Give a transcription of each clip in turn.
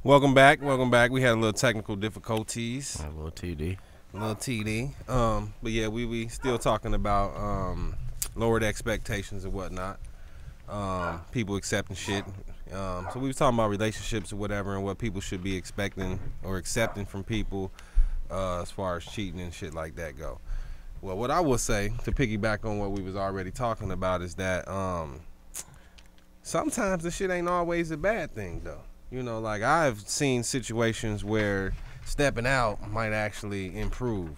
Welcome back. Welcome back. We had a little technical difficulties. A little TD. A little TD. But yeah, we still talking about lowered expectations and whatnot. People accepting shit. So we was talking about relationships or whatever and what people should be expecting or accepting from people as far as cheating and shit like that go. Well, what I will say, to piggyback on what we was already talking about, is that sometimes the shit ain't always a bad thing, though. You know, like I've seen situations where stepping out might actually improve.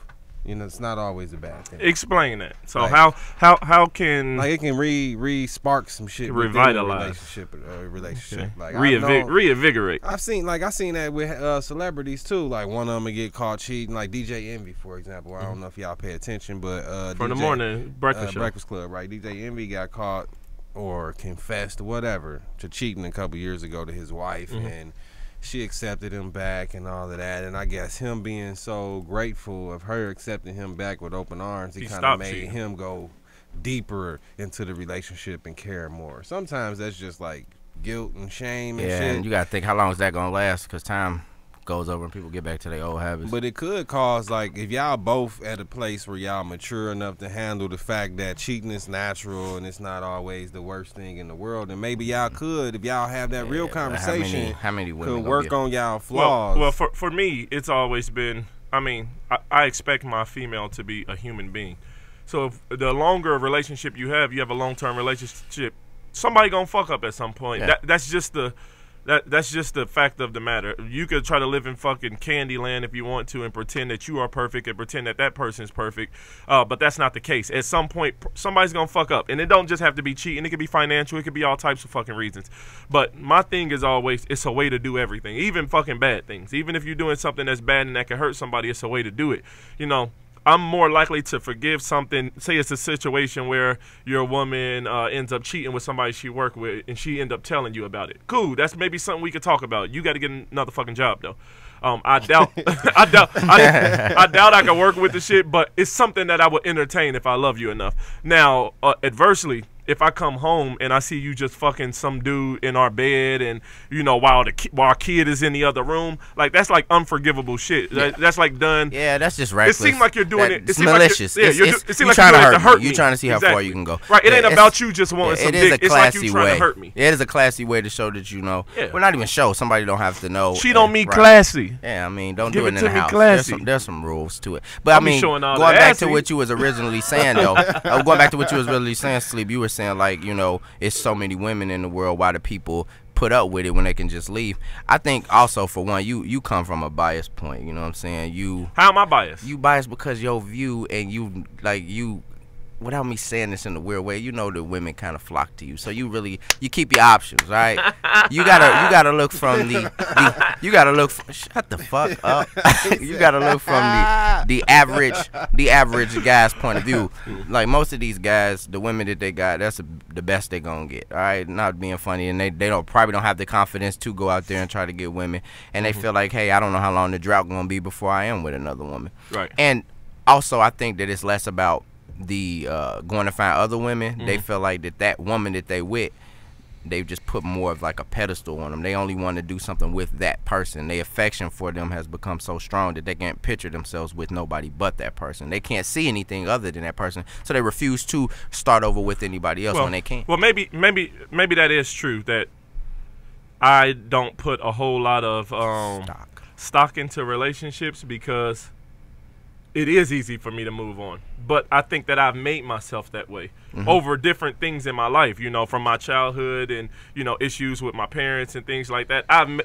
You know, it's not always a bad thing. Explain that. So like, how can like it can re-spark some shit, revitalize relationship. Okay. Like reinvigorate. I seen that with celebrities too. Like one of them would get caught cheating, like DJ Envy, for example. I don't know if y'all pay attention, but from the morning breakfast club, right? DJ Envy got caught or confessed whatever to cheating a couple years ago to his wife, and she accepted him back and all of that. And I guess him being so grateful of her accepting him back with open arms, it kind of made him go deeper into the relationship and care more. Sometimes that's just like guilt and shame and shit. And you gotta think, how long is that gonna last? Because time goes over and people get back to their old habits. But it could cause, like, if y'all both at a place where y'all mature enough to handle the fact that cheating is natural and it's not always the worst thing in the world, and maybe y'all could, if y'all have that real conversation, how many women could work on y'all flaws. Well, for me, it's always been, I mean, I expect my female to be a human being. So if the longer a relationship you have a long-term relationship, somebody gonna fuck up at some point. Yeah. That's just the fact of the matter. You could try to live in fucking Candyland if you want to and pretend that you are perfect and pretend that that person's perfect, but that's not the case. At some point, somebody's gonna fuck up, and it don't just have to be cheating. It could be financial. It could be all types of fucking reasons. But my thing is always, it's a way to do everything, even fucking bad things. Even if you're doing something that's bad and that can hurt somebody, it's a way to do it. You know, I'm more likely to forgive something. Say it's a situation where your woman ends up cheating with somebody she worked with, and she end up telling you about it. Cool, that's maybe something we could talk about. You got to get another fucking job though. I doubt, I doubt I can work with the shit, but it's something that I would entertain if I love you enough. Now, adversely, if I come home and I see you just fucking some dude in our bed, and you know, while our kid is in the other room, like that's like unforgivable shit. Yeah. That's like done. Yeah, that's just reckless. It seems like you're doing it. It's malicious. Like it seems like you're trying to hurt me. You're trying to see how far you can go. Right. It ain't about you just wanting some dick. It's like you trying to hurt me. It is a classy way to show that you know. Yeah. Well, not even show. Somebody don't have to know. She don't mean classy. Yeah, I mean, don't do it in the house. There's some rules to it. But I mean, going back to what you was originally saying though, going back to what you was really saying, Sleep. You were saying like, you know, it's so many women in the world. Why do people put up with it when they can just leave? I think also, for one, you come from a biased point. You know what I'm saying? How am I biased? You biased because your view, and you without me saying this in a weird way, you know that women kind of flock to you. So you keep your options, right? You gotta look from you gotta look shut the fuck up. You gotta look from the average guy's point of view. Like most of these guys, the women that they got, that's the best they gonna get. All right, not being funny, and they probably don't have the confidence to go out there and try to get women, and they feel like, hey, I don't know how long the drought gonna be before I am with another woman. Right. And also, I think that it's less about the going to find other women. They feel like that woman that they with, they've just put more of like a pedestal on them. They only want to do something with that person. Their affection for them has become so strong that they can't picture themselves with nobody but that person. They can't see anything other than that person, so they refuse to start over with anybody else when they can't. Well, maybe that is true, that I don't put a whole lot of stock into relationships because it is easy for me to move on. But I think that I've made myself that way over different things in my life, you know, from my childhood and, you know, issues with my parents and things like that. I've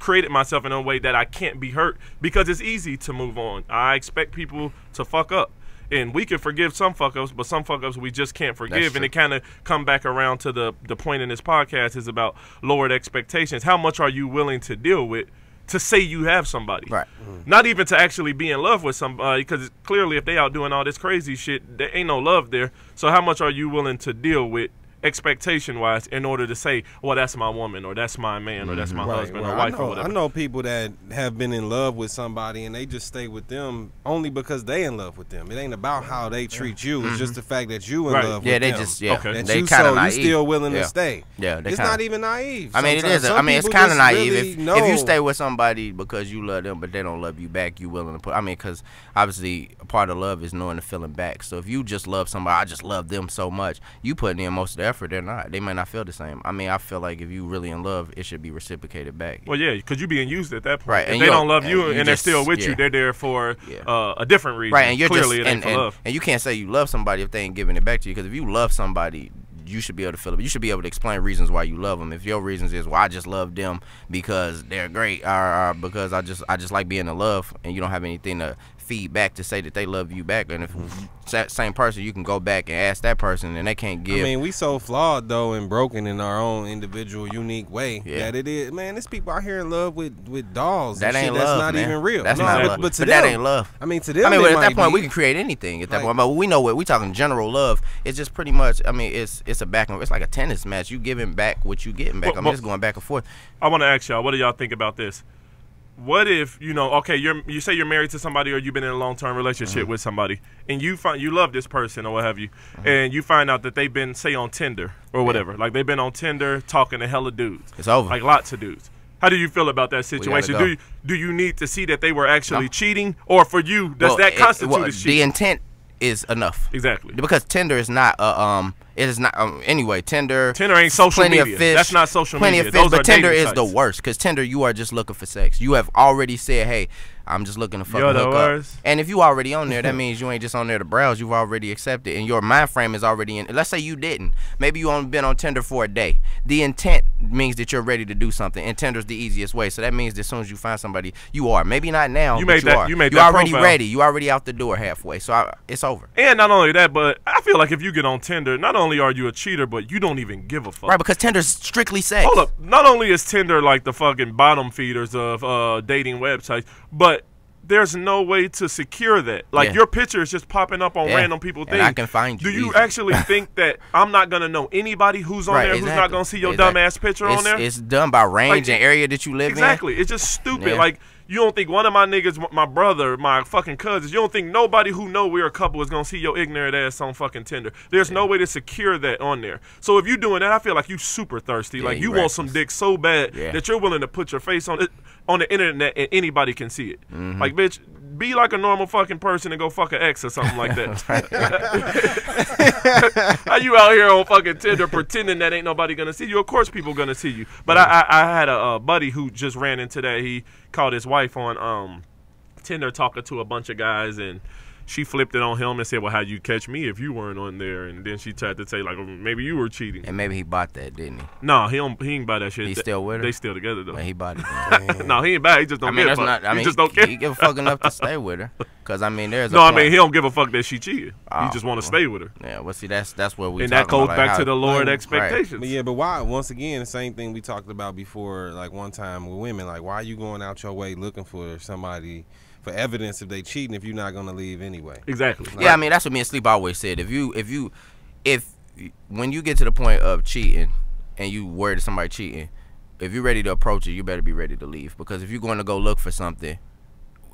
created myself in a way that I can't be hurt because it's easy to move on. I expect people to fuck up. And we can forgive some fuck-ups, but some fuck-ups we just can't forgive. And it kind of come back around to the point in this podcast is about lowered expectations. How much are you willing to deal with to say you have somebody? Right. Not even to actually be in love with somebody, because clearly if they out doing all this crazy shit, there ain't no love there. So how much are you willing to deal with expectation wise in order to say, well, that's my woman or that's my man or that's my husband or wife or whatever. I know people that have been in love with somebody and they just stay with them only because they in love with them. It ain't about how they treat you. It's just the fact that you in love with them. They just that they you kind of you still willing to stay. It's not even naive. I mean, Sometimes it is. I mean, it's kind of naive really if you stay with somebody because you love them, but they don't love you back. You willing to put? I mean, because obviously a part of love is knowing the feeling back. So if you just love somebody, I just love them so much, you putting in most of the effort. They're not. They might not feel the same. I mean, I feel like if you really in love, it should be reciprocated back. Well, yeah, because you being used at that point. Right. If they don't love you and they're still with you, they're there for a different reason. Right. And you're clearly just, it ain't for love. And you can't say you love somebody if they ain't giving it back to you. Because if you love somebody, you should be able to feel it. You should be able to explain reasons why you love them. If your reasons is, well, I just love them because they're great, or because I just like being in love, and you don't have anything to feed back to say that they love you back. And if that same person, you can go back and ask that person, and they can't give. I mean, we so flawed though and broken in our own individual, unique way that it is. Man, there's people out here in love with dolls. That and ain't shit love. That's not man. even real. That's no, not love. But to that them, ain't love. I mean, to them, I mean, at that point, we can create anything at that point. But we know what we talking general love. It's just pretty much. I mean, it's a back and it's like a tennis match. You giving back what you getting back. I mean, it's going back and forth. I want to ask y'all, what do y'all think about this? What if, okay, you say you're married to somebody or you've been in a long-term relationship with somebody, and you find you love this person or what have you, and you find out that they've been, say, on Tinder or whatever, like they've been on Tinder talking to hella dudes. It's over. Like lots of dudes. How do you feel about that situation? Do you need to see that they were actually cheating, or for you does that constitute a cheat? The intent is enough. Exactly. Because Tinder is not it is not anyway. Tinder ain't social media. Of fish, that's not social plenty media. Of fish, Those but are Tinder dating is the sites. worst because Tinder you are just looking for sex. You have already said, hey, I'm just looking to fucking hook up. And if you already on there, that means you ain't just on there to browse. You've already accepted, and your mind frame is already in. Let's say you didn't. Maybe you only been on Tinder for a day. The intent means that you're ready to do something, and Tinder's the easiest way. So that means that as soon as you find somebody, you are. Maybe not now. You but made that. Are. You made You're that already profile. ready. You already out the door halfway. So it's over. And not only that, but I feel like if you get on Tinder, not only are you a cheater, but you don't even give a fuck. Right, because Tinder's strictly sex. Hold up. Not only is Tinder like the fucking bottom feeders of dating websites, but there's no way to secure that. Like your picture is just popping up on random people things. And I can find you. Do you easily. actually think that I'm not gonna know anybody who's on there who's not gonna see your dumb ass picture on there? It's done by range and area that you live in. Exactly. It's just stupid. Like you don't think one of my niggas, my brother, my fucking cousins, you don't think nobody who know we're a couple is gonna see your ignorant ass on fucking Tinder. There's no way to secure that on there. So if you doing that, I feel like you super thirsty. Like you want some dick so bad that you're willing to put your face on it on the internet and anybody can see it. Like bitch, be like a normal fucking person and go fuck an ex or something like that. How you out here on fucking Tinder pretending that ain't nobody gonna see you? Of course people gonna see you. But I had a buddy who just ran into that. He caught his wife on Tinder talking to a bunch of guys, and she flipped it on him and said, well, how'd you catch me if you weren't on there? And then she tried to say, like, maybe you were cheating. And maybe he bought that, didn't he? No, he ain't buy that shit. He's still with her? They still together, though. Man, he bought it. No, he ain't buy it. He just don't give a fuck. He just don't care. He give a fuck enough to stay with her. Because, I mean, there's a No, point. I mean, he don't give a fuck that she cheated. He just want to stay with her. Yeah, well, see, that's where we and that goes back to the lowered Right. expectations. But yeah, but why? Once again, the same thing we talked about before, like one time with women. Like, why are you going out your way looking for somebody for evidence if they cheating if you're not gonna leave anyway? Exactly. Yeah, I mean, that's what me and Sleep always said. If when you get to the point of cheating and you worried that somebody cheating, if you're ready to approach it, you better be ready to leave. Because if you're going to go look for something,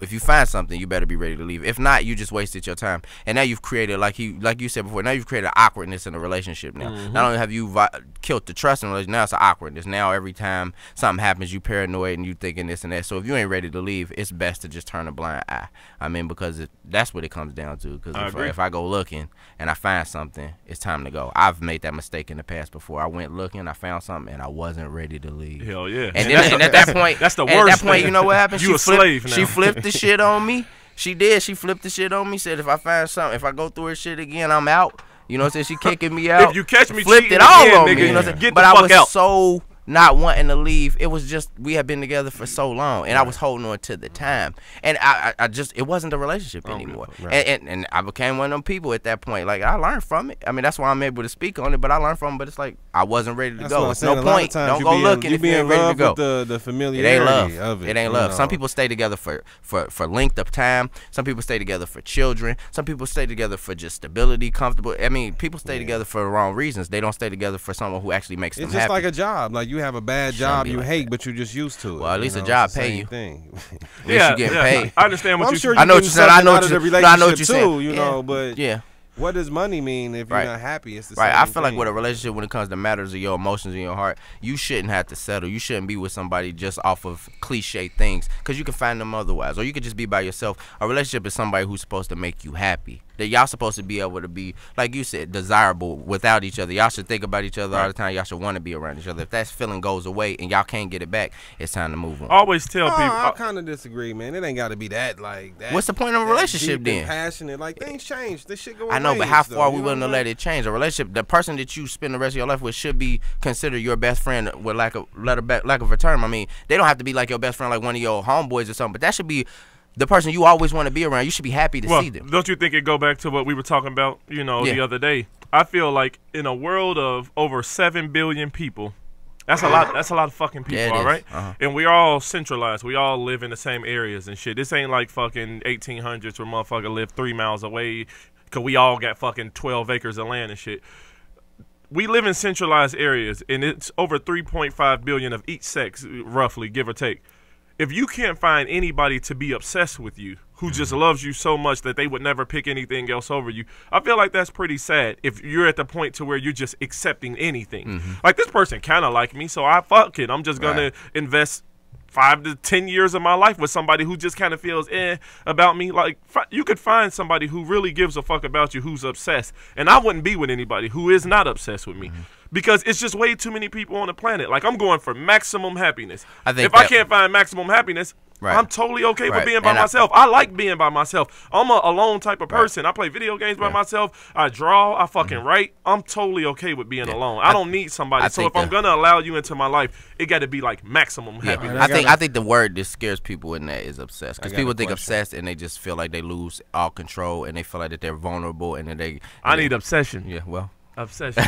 if you find something, you better be ready to leave. If not, you just wasted your time. And now you've created, like you said before, now you've created awkwardness in a relationship now. Not only have you killed the trust in a relationship, now it's an awkwardness. Now every time something happens, you paranoid and you thinking this and that. So if you ain't ready to leave, it's best to just turn a blind eye. I mean, because that's what it comes down to. Because if I go looking and I find something, it's time to go. I've made that mistake in the past before. I went looking, I found something, and I wasn't ready to leave. Hell yeah. And then at that point, that's the worst at that point, thing. you know what happened? You a slave now. She flipped the shit on me. She did. She flipped the shit on me. Said if I find something, if I go through her shit again, I'm out. You know what I'm saying? She kicking me out. If you catch me flipped cheating it all again, on nigga, me. You know what I'm saying? get But the I fuck was out. so not wanting to leave. It was just we had been together for so long, and I was holding on to the time, and I just it wasn't a relationship anymore. Right. And I became one of them people at that point. Like I learned from it. I mean, that's why I'm able to speak on it. But I learned from it. But it's like I wasn't ready to go. It's no point. Don't go looking if you ain't ready to go. The familiarity it ain't love. Of it. It ain't love. Some people stay together for length of time. Some people stay together for children. Some people stay together for just stability, comfortable. I mean, people stay together for the wrong reasons. They don't stay together for someone who actually makes them happy. It's just like a job. Like you have a bad job you like hate, that. but you're just used to it. Well, at least a job pay you. Thing. At least you getting paid. I understand what I'm you're sure saying. I know what you said. I know what you're saying. Too, you know, but yeah. what does money mean if you're not happy? It's the same I feel like thing. with a relationship, when it comes to matters of your emotions and your heart, you shouldn't have to settle. You shouldn't be with somebody just off of cliche things, because you can find them otherwise, or you could just be by yourself. A relationship is somebody who's supposed to make you happy. That y'all supposed to be able to be, like you said, desirable without each other. Y'all should think about each other all the time. Y'all should want to be around each other. If that feeling goes away and y'all can't get it back, it's time to move on. I always tell people. I kind of disagree, man. It ain't got to be that like that. What's the point of a relationship then? Passionate, like things change. This shit go. I know, but how far are we you willing to let it change? A relationship, the person that you spend the rest of your life with should be considered your best friend with lack of a term. I mean, they don't have to be like your best friend, like one of your homeboys or something, but that should be the person you always want to be around. You should be happy to see them. Don't you think it go back to what we were talking about, the other day? I feel like in a world of over 7 billion people, that's a lot. That's a lot of fucking people, all right? And we're all centralized. We all live in the same areas and shit. This ain't like fucking 1800s where motherfucker live 3 miles away because we all got fucking 12 acres of land and shit. We live in centralized areas, and it's over 3.5 billion of each sex, roughly, give or take. If you can't find anybody to be obsessed with you, who just loves you so much that they would never pick anything else over you, I feel like that's pretty sad if you're at the point to where you're just accepting anything. Like, this person kind of like me, so fuck it. I'm just going to invest 5 to 10 years of my life with somebody who just kind of feels about me. Like, you could find somebody who really gives a fuck about you, who's obsessed. And I wouldn't be with anybody who is not obsessed with me. Because it's just way too many people on the planet. Like, I'm going for maximum happiness. If I can't find maximum happiness, I'm totally okay with being by myself. I like being by myself. I'm a alone type of person. I play video games by myself. I draw. I fucking write. I'm totally okay with being alone. I don't need somebody. So if I'm going to allow you into my life, it got to be like maximum happiness. I think the word that scares people in that is obsessed. Because people think obsessed and they just feel like they lose all control and they feel like that they're vulnerable and that I need obsession. Yeah, well. Obsession.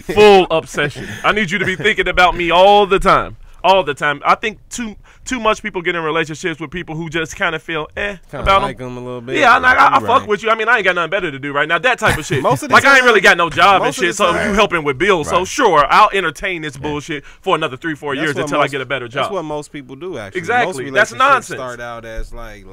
Full obsession. I need you to be thinking about me all the time. All the time. I think too much people get in relationships with people who just kind of feel about like them a little bit. Yeah, I fuck with you. I mean, I ain't got nothing better to do right now. That type of shit. Like, I ain't really got no job and shit, so you helping with bills. So sure, I'll entertain this bullshit for another 3-4 years until I get a better job. That's what most people do, actually. Exactly. That's nonsense. Start out as like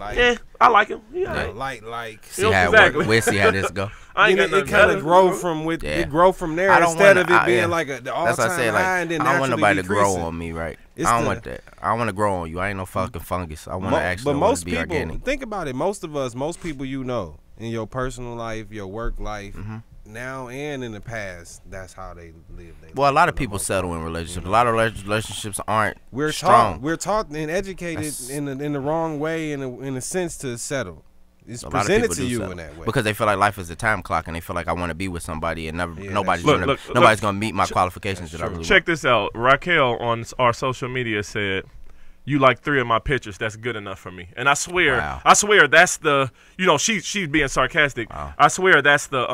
I like him. Like. See how it works. We'll see how this go. I ain't got nothing it kind of grow from it grow from there instead of it being like the all-time high and then I don't want nobody to grow decreasing. on me, right? I don't want that. I want to grow on you. I ain't no fucking fungus. I want to actually be organic. Think about it. Most people you know in your personal life, your work life, now and in the past, that's how they live. Well, a lot of people settle in relationships. A lot of relationships aren't strong. We're taught and educated in the wrong way, in a sense, to settle. It's presented to you in that way because they feel like life is a time clock, and they feel like I want to be with somebody, and nobody's gonna meet my qualifications that I really want. Check this out. Raquel on our social media said, "You like 3 of my pictures. That's good enough for me." And I swear that's the she's being sarcastic. I swear that's the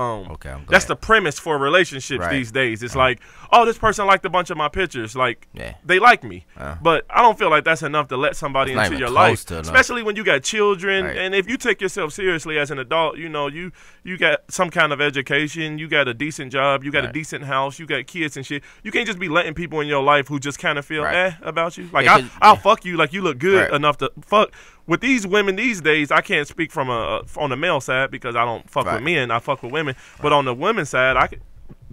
that's the premise for relationships these days. It's like, oh, this person liked a bunch of my pictures. Like they like me, but I don't feel like that's enough to let somebody into your life, especially when you got children. And if you take yourself seriously as an adult, you got some kind of education, you got a decent job, you got a decent house, you got kids and shit. You can't just be letting people in your life who just kind of feel about you. Like I'll fuck you, like you look good enough to fuck. With these women these days, I can't speak from on the male side because I don't fuck with men. I fuck with women. But on the women's side,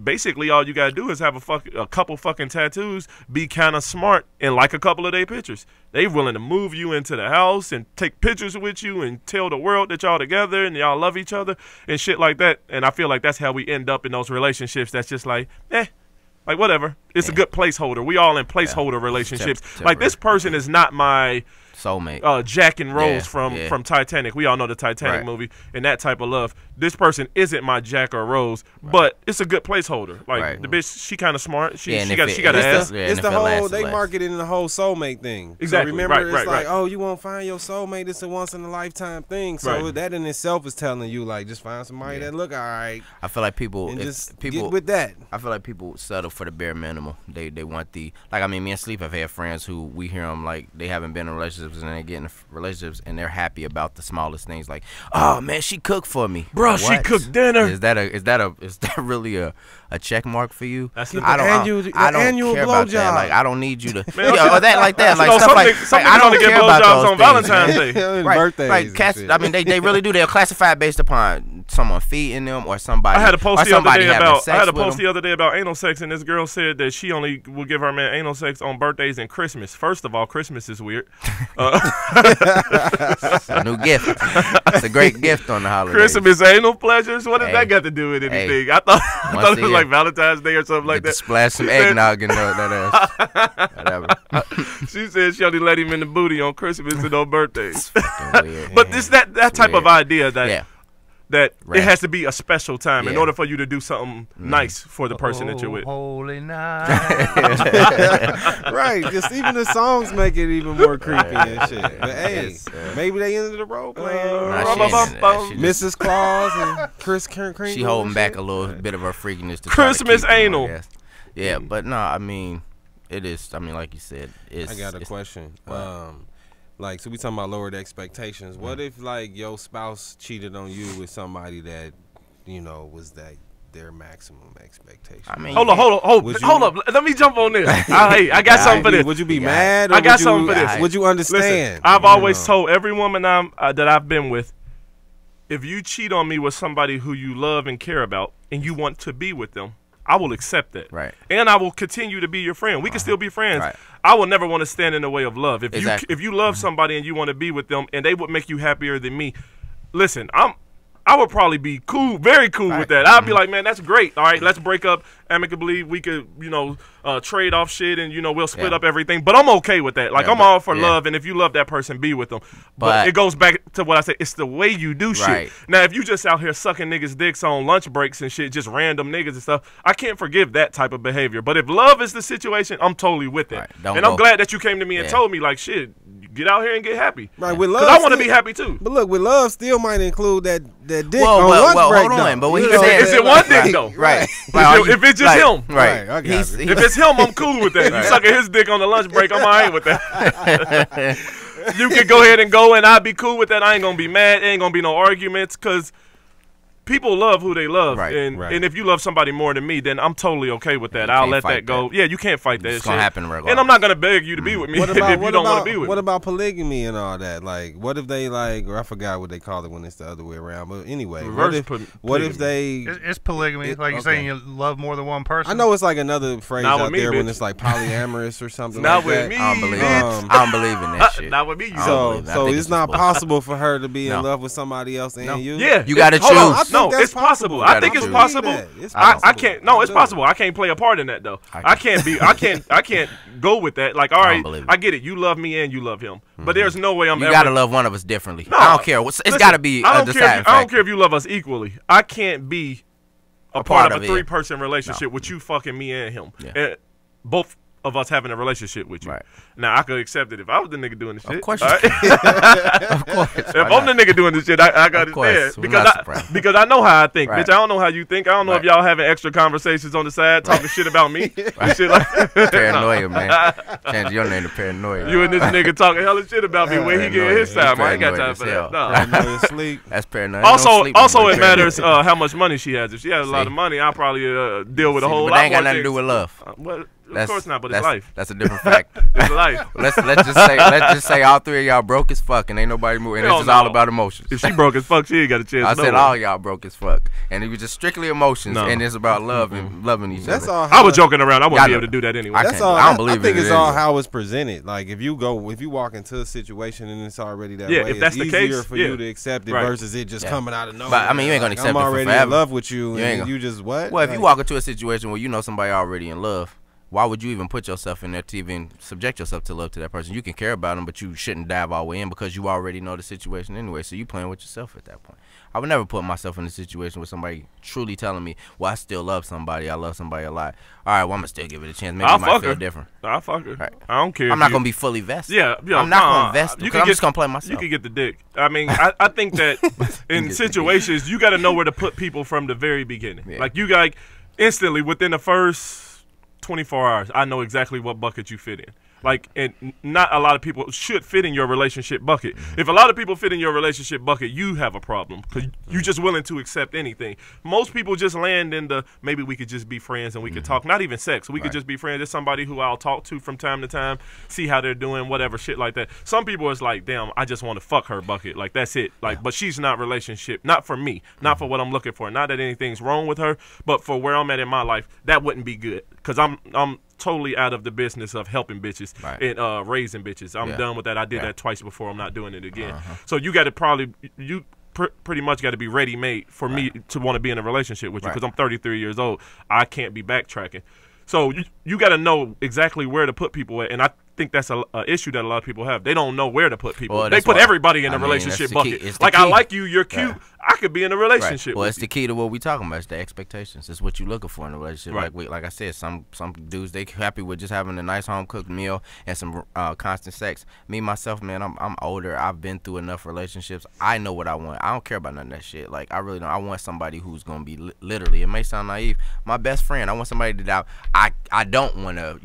basically all you gotta do is have a couple fucking tattoos, be kind of smart, and like a couple of their pictures. They willing to move you into the house and take pictures with you and tell the world that y'all together and y'all love each other and shit like that. And I feel like that's how we end up in those relationships. That's just like, like whatever. It's a good placeholder. We all in placeholder relationships. Like this person is not my Soulmate. Jack and Rose Yeah, from Titanic. We all know the Titanic movie and that type of love. This person isn't my Jack or Rose, but it's a good placeholder. Like the bitch, she kind of smart. She got an ass. It's the whole they market in the whole soulmate thing. Exactly. So remember, it's like, oh, you won't find your soulmate. It's a once in a lifetime thing. So that in itself is telling you, like, just find somebody that look all right. I feel like people get with that. I feel like people settle for the bare minimum. They want the, like, I mean, me and Sleep have had friends who we hear them like they haven't been in relationships and they get in relationships and they're happy about the smallest things, like, oh man, she cooked for me, bro. She cooked dinner. Is that really a check mark for you? That's the annual care about blowjob. that. Like, I don't need you to or that like that. Like stuff some I don't get care about blowjobs those on Valentine's Day. Birthdays. Right. I mean, they really do. They'll classify it based upon someone feeding them or somebody. I had a post the other day about anal sex, and this girl said that she only will give her man anal sex on birthdays and Christmas. First of all, Christmas is weird. It's a new gift. It's a great gift on the holidays. Christmas anal pleasures. What does that got to do with anything? I thought it was like Valentine's Day or something like that. Splash some eggnog in that ass. Whatever. She said she only let him in the booty on Christmas and on birthdays. Weird, but it's that type of idea that that right. It has to be a special time in order for you to do something nice for the person that you're with. Holy night. Right. Just even the songs make it even more creepy and shit. But hey, maybe they ended the role playing. Mrs. Claus and Chris Kringle. She holding back a little bit of her freakiness to Christmas anal. Yeah, but no, I mean, it is. I mean, like you said, I got a question. Like, so we talking about lowered expectations. What if, like, your spouse cheated on you with somebody that, you know, was their maximum expectation? I mean, hold up. Let me jump on this. Hey, I got something for this. Would you be mad? Or I got something for this. Would you understand? Listen, I've always told every woman that I've been with, if you cheat on me with somebody who you love and care about, and you want to be with them, I will accept that. Right. And I will continue to be your friend. We can still be friends. Right. I will never want to stand in the way of love. If you love Mm-hmm. somebody and you want to be with them and they would make you happier than me, listen, I would probably be cool, very cool with that. I'd be like, man, that's great. All right, let's break up amicably. We could, trade off shit and, we'll split up everything. But I'm okay with that. Like, I'm all for love. And if you love that person, be with them. But it goes back to what I said. It's the way you do shit. Now, if you just out here sucking niggas' dicks on lunch breaks and shit, just random niggas and stuff, I can't forgive that type of behavior. But if love is the situation, I'm totally with it. Right. I'm glad that you came to me and told me, like, shit, get out here and get happy. Right, with love, because I want to be happy too. But look, with love still might include that dick on lunch break. Hold on, but what he's saying is it one dick though? Right. If it's just him, right? If it's him, I'm cool with that. You sucking his dick on the lunch break, I'm alright with that. You can go ahead and go, and I'll be cool with that. I ain't gonna be mad. Ain't gonna be no arguments, cause people love who they love, and if you love somebody more than me, then I'm totally okay with that. I'll let that go. Yeah, you can't fight that. It's gonna happen regardless. And I'm not gonna beg you to be with me if you don't want to be with me. What about polygamy and all that? Like, what if they or I forgot what they call it when it's the other way around. But anyway, what if they? It's polygamy. Like you're saying, you love more than one person. I know it's like another phrase out there when it's like polyamorous or something. Not like with that. me. I don't believe in that shit. Not with me. So it's not possible for her to be in love with somebody else and you. Yeah, you gotta choose. No, it's possible. I think it's possible. I can't. No, it's possible. I can't play a part in that though. I can't be. I can't go with that. Like, all right, I get it. You love me and you love him, but there's no way You gotta love one of us differently. No, I don't care. It's gotta be. I don't care if you love us equally. I can't be a part of a 3-person relationship with you fucking me and him. And both of us having a relationship with you. Right. Now, I could accept it if I was the nigga doing the shit. Of course. Right? Of course. If I'm the nigga doing this shit, I got it there. Because I know how I think, bitch. I don't know how you think. I don't know if y'all having extra conversations on the side talking shit about me. Shit like Paranoia, man. Change your name to Paranoia. You and this nigga talking hella shit about me where he get his time. I ain't got time for that. No. Sleep. That's paranoia. Also, it matters how much money she has. If she has a lot of money, I'll probably deal with a whole lot more. But that ain't got nothing to do with love. Of course not, but it's life. That's a different fact. It's life. Let's just say all 3 of y'all broke as fuck and ain't nobody moving. It's just all about emotions. If she broke as fuck, she ain't got a chance. I said all y'all broke as fuck, and it was just strictly emotions, and it's about love and loving each other. I was joking around. I wouldn't be able to do that anyway. That's all. I don't believe. I think it's all how it's presented. Like if you walk into a situation and it's already that way, if that's it's the case, easier for you to accept it versus it just coming out of nowhere. But I mean, you ain't gonna accept it I'm for already forever. in love with you, and you just what? Well, if you walk into a situation where you know somebody already in love, why would you even put yourself in there to even subject yourself to love to that person? You can care about them, but you shouldn't dive all the way in because you already know the situation anyway. So you playing with yourself at that point. I would never put myself in a situation with somebody truly telling me, well, I still love somebody. I love somebody a lot. All right, well, I'm going to still give it a chance. Maybe it might feel different. I'll fuck her. Right. I don't care. I'm not going to be fully vested. Yeah. I'm not going to invest because I'm just going to play myself. You can get the dick. I mean, I think that in situations, you got to know where to put people from the very beginning. Yeah. Like, you got instantly, within the first 24 hours, I know exactly what bucket you fit in. Like, and not a lot of people should fit in your relationship bucket. If a lot of people fit in your relationship bucket, you have a problem because you're just willing to accept anything. Most people just land in the, maybe we could just be friends and we could talk. Not even sex. We could just be friends. There's somebody who I'll talk to from time to time, see how they're doing, whatever, shit like that. Some people it's like, damn, I just want to fuck her bucket. Like, that's it. Like, but she's not relationship. Not for me. Not for what I'm looking for. Not that anything's wrong with her, but for where I'm at in my life, that wouldn't be good because I'm totally out of the business of helping bitches and raising bitches. I'm done with that. I did that twice before. I'm not doing it again. So you got to pretty much got to be ready made for me to want to be in a relationship with you because I'm 33 years old. I can't be backtracking. So you got to know exactly where to put people at, and I think that's a issue that a lot of people have. They don't know where to put people. Well, they put everybody in a relationship bucket. Like, I like you, you're cute. I could be in a relationship. Well, with it's the key to what we talking about. It's the expectations. It's what you looking for in a relationship. Like I said, some dudes, they happy with just having a nice home cooked meal and some constant sex. Me myself, man, I'm older. I've been through enough relationships. I know what I want. I don't care about none of that shit. Like, I really don't. I want somebody who's gonna be literally. It may sound naive. My best friend. I want somebody that I don't want to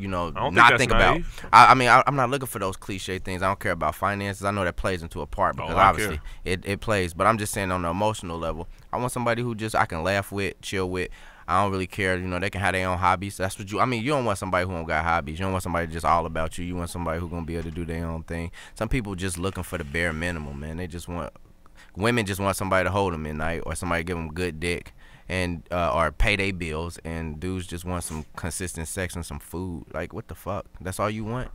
not think about. I mean, I'm not looking for those cliche things. I don't care about finances. I know that plays into a part because obviously it plays. But I'm just saying on the emotional level, I want somebody who just I can laugh with, chill with. I don't really care. They can have their own hobbies. That's what you. I mean, you don't want somebody who don't got hobbies. You don't want somebody just all about you. You want somebody who gonna be able to do their own thing. Some people just looking for the bare minimum, man. They just want women just want somebody to hold them at night or somebody give them good dick and or pay their bills. And dudes just want some consistent sex and some food. Like, what the fuck? That's all you want?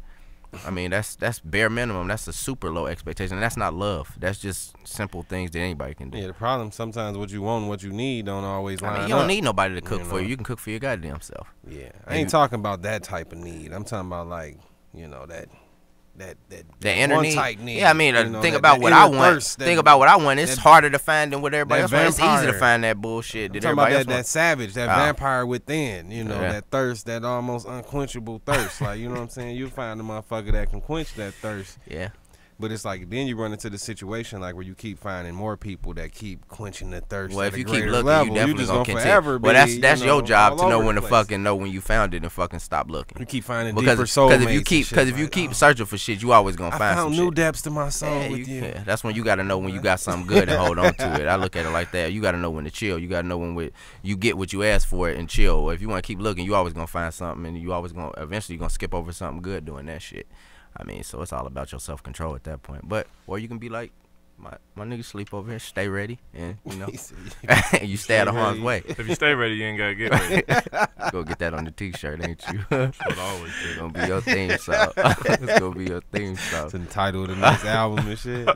I mean, that's bare minimum. That's a super low expectation. And that's not love. That's just simple things that anybody can do. Yeah, the problem sometimes what you want and what you need don't always line up. You don't need nobody to cook for you. You can cook for your goddamn self. Yeah, I ain't talking about that type of need. I'm talking about, like, that inner one need. type need. Yeah, I mean, think about what I want. Think about what I want. It's harder to find than what everybody else wants. It's easy to find that bullshit. Talking about that savage, that vampire within. That thirst, that almost unquenchable thirst. Like, you know what I'm saying? You find a motherfucker that can quench that thirst. Yeah. But it's like then you run into the situation like where you keep finding more people that keep quenching the thirst. Well, at if you a keep greater looking, level, you definitely just gonna forever continue. be, Well, that's your job to know when to place. fucking know when you found it and fucking stop looking. You keep finding deeper soulmates. Because if you keep searching for shit, you always gonna find some shit. I found new depths to my soul with you. Yeah, that's when you gotta know when you got something good and hold on to it. I look at it like that. You gotta know when to chill. You gotta know when you get what you asked for and chill. Or if you want to keep looking, you always gonna find something, and you always gonna eventually gonna skip over something good doing that shit. I mean, so it's all about your self control at that point. But or you can be like, my nigga sleep over here, stay ready, and you stay out of harm's way. If you stay ready, you ain't gotta get ready. Go get that on the t-shirt, ain't you? That's what I always do. It's gonna be your theme song. It's gonna be your theme song. It's entitled the next album and shit.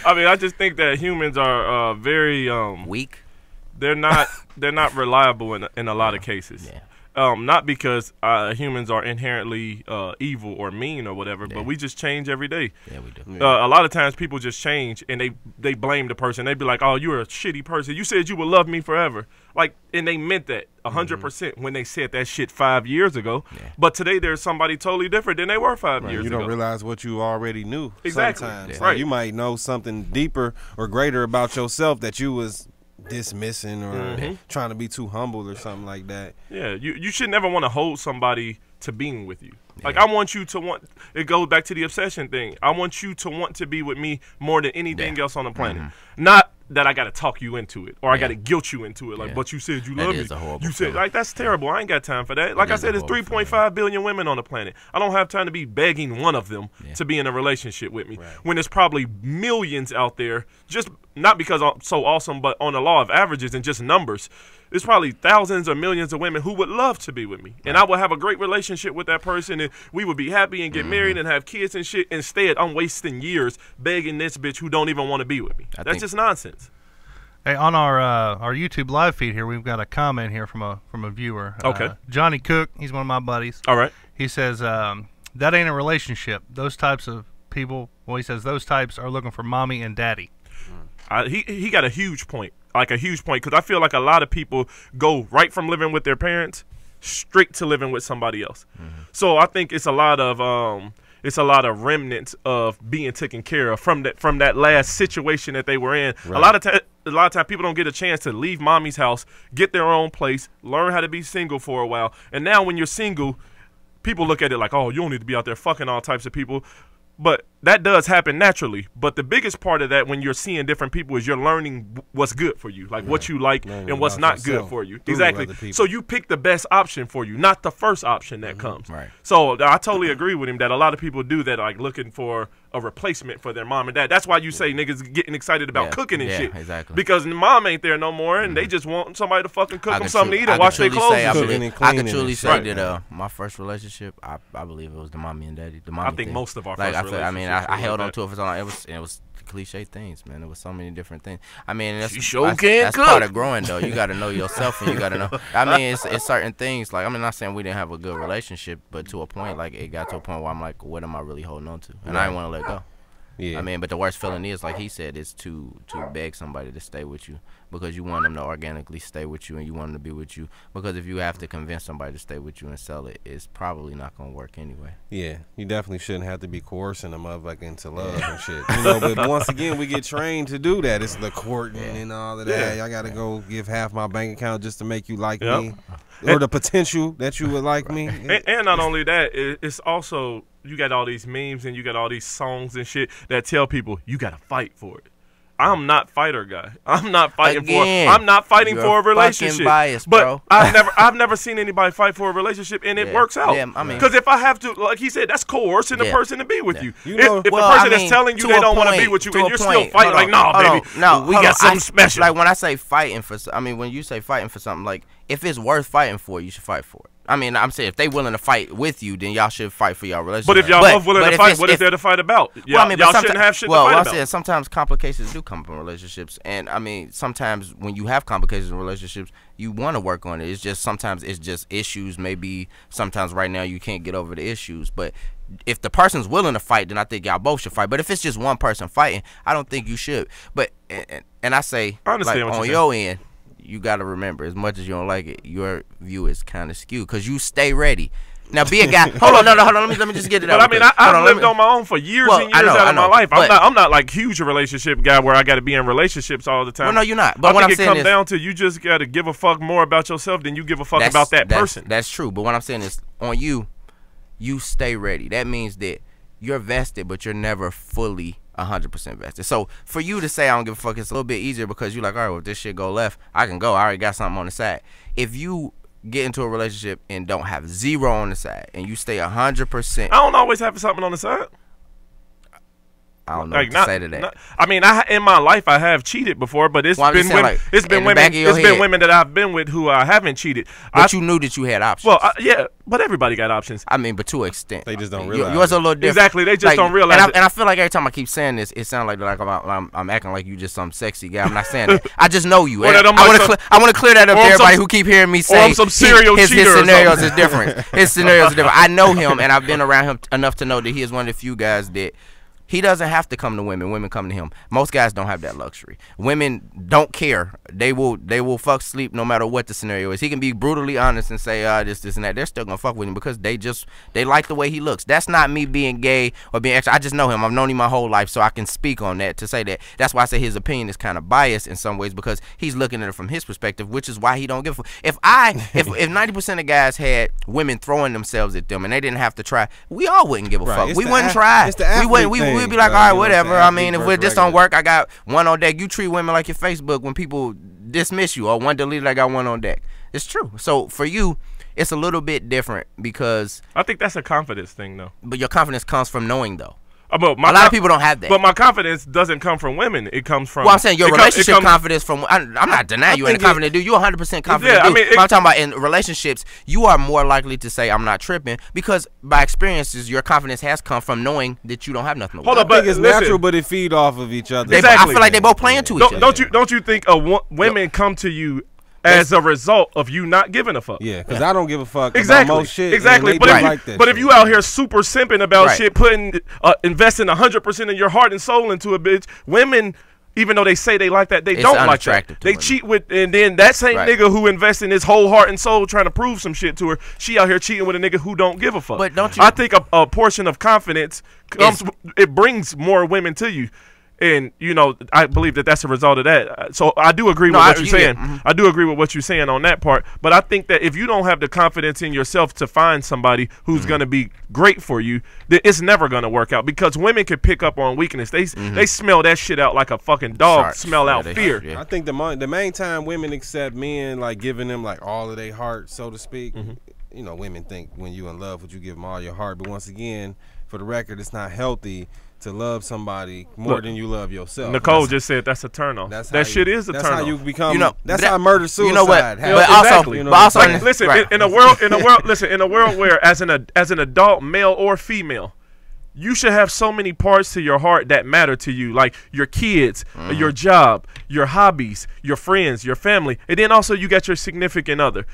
I mean, I just think that humans are very weak. They're not reliable in a lot of cases. Yeah. Not because humans are inherently evil or mean or whatever, but we just change every day. Yeah, we do. A lot of times people just change and they blame the person. They be like, "Oh, you're a shitty person. You said you would love me forever." Like, and they meant that 100% when they said that shit 5 years ago. Yeah. But today there's somebody totally different than they were 5 years ago. You don't realize what you already knew. Exactly. Sometimes. Yeah. Right. You might know something deeper or greater about yourself that you was dismissing or trying to be too humble or something like that. Yeah, you should never want to hold somebody to being with you. Like, I want you to want, it goes back to the obsession thing. I want you to want to be with me more than anything else on the planet. Not that I got to talk you into it or I got to guilt you into it. Like, but you said you love me. You said, like, that's terrible. I ain't got time for that. Like I said, there's 3.5 billion women on the planet. I don't have time to be begging one of them to be in a relationship with me when there's probably millions out there, just not because I'm so awesome, but on the law of averages and just numbers. There's probably thousands or millions of women who would love to be with me. And I would have a great relationship with that person, and we would be happy and get married and have kids and shit. Instead, I'm wasting years begging this bitch who don't even want to be with me. That's just nonsense. Hey, on our YouTube live feed here, we've got a comment here from a viewer. Okay. Johnny Cook, he's one of my buddies. All right. He says that ain't a relationship. Those types of people. Well, he says those types are looking for mommy and daddy. He got a huge point, like a huge point, because I feel like a lot of people go right from living with their parents straight to living with somebody else. So I think it's a lot of remnants of being taken care of from that last situation that they were in. Right. A lot of time people don't get a chance to leave mommy's house, get their own place, learn how to be single for a while, and now when you're single, people look at it like, oh, you don't need to be out there fucking all types of people. But that does happen naturally. But the biggest part of that when you're seeing different people is you're learning what's good for you, like what you like and what's not good for you. Exactly. So you pick the best option for you, not the first option that comes. Right. So I totally agree with him that a lot of people do that, like looking for a replacement for their mom and dad. That's why you say niggas getting excited about cooking and shit. Exactly. Because mom ain't there no more, and they just want somebody to fucking cook them something to eat and wash their clothes. I can truly say that my first relationship, I believe it was the mommy and daddy. The mommy I think thing. most of our first relationships. I mean, I held on to it for so long. It was cliche things, man. There was so many different things. I mean, that's part of growing, though. You got to know yourself, and you got to know. I mean, it's certain things. Like, I'm not saying we didn't have a good relationship, but to a point, like, it got to a point where I'm like, what am I really holding on to? And I didn't want to let go. Yeah. I mean, but the worst feeling is, like he said, is to beg somebody to stay with you because you want them to organically stay with you and you want them to be with you. Because if you have to convince somebody to stay with you and sell it, it's probably not going to work anyway. Yeah, you definitely shouldn't have to be coercing a motherfucker into love and shit. You know, but once again, we get trained to do that. It's the courting and all of that. I got to go give half my bank account just to make you like me. Or the potential that you would like me. And not only that, it's also, you got all these memes and you got all these songs and shit that tell people you got to fight for it. I'm not fighter guy. I'm not fighting I'm not fighting for a relationship. Biased, but bro. I've never seen anybody fight for a relationship and it works out. Yeah, I mean, because if I have to, like he said, that's coercing the person to be with you. You know, if the person is telling you they don't want to be with you and you're still fighting, like, no, baby, we got something special. Like when I say fighting for, I mean when you say fighting for something, like if it's worth fighting for, you should fight for it. I mean, I'm saying if they willing to fight with you, then y'all should fight for y'all relationship. But if y'all both willing to fight, what is there to fight about? Y'all shouldn't have shit to fight about. I'm saying sometimes complications do come from relationships, and I mean sometimes when you have complications in relationships, you want to work on it. It's just sometimes it's just issues. Maybe sometimes right now you can't get over the issues, but if the person's willing to fight, then I think y'all both should fight. But if it's just one person fighting, I don't think you should. But and I say, like, on your end, you got to remember, as much as you don't like it, your view is kind of skewed because you stay ready. Now, be a guy. hold on. Let me just get it out. But I mean, I've lived on my own for years and years out of my life. I'm not like huge a relationship guy where I got to be in relationships all the time. Well, no, you're not. But I think it comes down to you just got to give a fuck more about yourself than you give a fuck about that person. That's true. But what I'm saying is, on you, you stay ready. That means that you're vested, but you're never fully 100% vested. So for you to say I don't give a fuck, it's a little bit easier because you're like, all right, well, if this shit go left, I can go. I already got something on the side. If you get into a relationship and don't have zero on the side and you stay 100%, I don't always have something on the side. I don't know what to say to that. I mean, in my life I have cheated before, but it's been women that I've been with who I haven't cheated. But you knew that you had options. Well, yeah, but everybody got options. I mean, but to an extent, they just don't realize. Yours a little different. Exactly, they just don't realize. And I feel like every time I keep saying this, it sounds like I'm acting like you just some sexy guy. I'm not saying that. I just know you. I want to clear that up to everybody who keep hearing me say his scenarios is different. His scenarios are different. I know him, and I've been around him enough to know that he is one of the few guys that. He doesn't have to come to women. Women come to him. Most guys don't have that luxury. Women don't care. They will fuck sleep no matter what the scenario is. He can be brutally honest and say this and that. They're still gonna fuck with him because they like the way he looks. That's not me being gay or being extra. I just know him. I've known him my whole life, so I can speak on that to say that. That's why I say his opinion is kind of biased in some ways because he's looking at it from his perspective, which is why he don't give a fuck. If 90% of guys had women throwing themselves at them and they didn't have to try, we all wouldn't give a fuck. We wouldn't try. We'd be like, all right, whatever. I mean, if this don't work, I got one on deck. You treat women like your Facebook when people dismiss you, or one deleted, I got one on deck. It's true. So for you, it's a little bit different because I think that's a confidence thing, though. But your confidence comes from knowing, though. But a lot of people don't have that. But my confidence doesn't come from women. It comes from. Well, I'm saying your relationship confidence from. I'm not denying you ain't a confident dude. You're 100% confident. Yeah, dude. I mean, But I'm talking about in relationships, you are more likely to say I'm not tripping because by experiences, your confidence has come from knowing that you don't have nothing to Hold lose. up, I think it's natural, but it feed off of each other. Exactly. I feel like they both play into each other. Don't you think women come to you as a result of you not giving a fuck? Yeah, because I don't give a fuck Exactly. about most shit. Exactly. And But they if, do you, like that but if shit. you out here super simping about Right. shit, investing 100% of your heart and soul into a bitch, women, even though they say they like that, they It's don't like that. unattractive to They women. cheat with, and then that same Right. nigga who invested his whole heart and soul trying to prove some shit to her, she out here cheating with a nigga who don't give a fuck. But don't you- I think a portion of confidence comes, it brings more women to you. And, you know, I believe that that's a result of that. So I do agree with what you're saying. I do agree with what you're saying on that part. But I think that if you don't have the confidence in yourself to find somebody who's going to be great for you, then it's never going to work out. Because women can pick up on weakness. They smell that shit out like a fucking dog Sharks. smell Yeah, out they- fear. yeah. I think the main time women accept men like giving them like all of their heart, so to speak. You know, women think when you in love, would you give them all your heart? But once again, for the record, it's not healthy to love somebody more than you love yourself. Nicole just said that's a turn off. That shit is a turn off. That's how you become. You know, that's but how murder suicide you know what? happens. But also, Exactly. You know but also, what I'm saying? Listen, right. in a world where as an adult, male or female, you should have so many parts to your heart that matter to you, like your kids, your job, your hobbies, your friends, your family, and then also you got your significant other.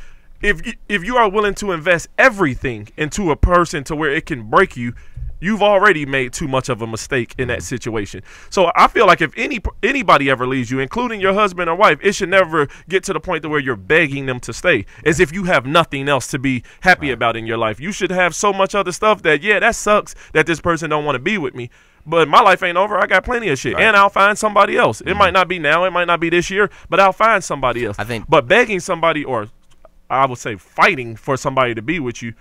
If you are willing to invest everything into a person to where it can break you, you've already made too much of a mistake in that situation. So I feel like if anybody ever leaves you, including your husband or wife, it should never get to the point to where you're begging them to stay, as if you have nothing else to be happy about in your life. You should have so much other stuff that, yeah, that sucks that this person don't want to be with me, but my life ain't over. I got plenty of shit, and I'll find somebody else. It might not be now, it might not be this year, but I'll find somebody else. I think- But begging somebody, or I would say fighting for somebody to be with you,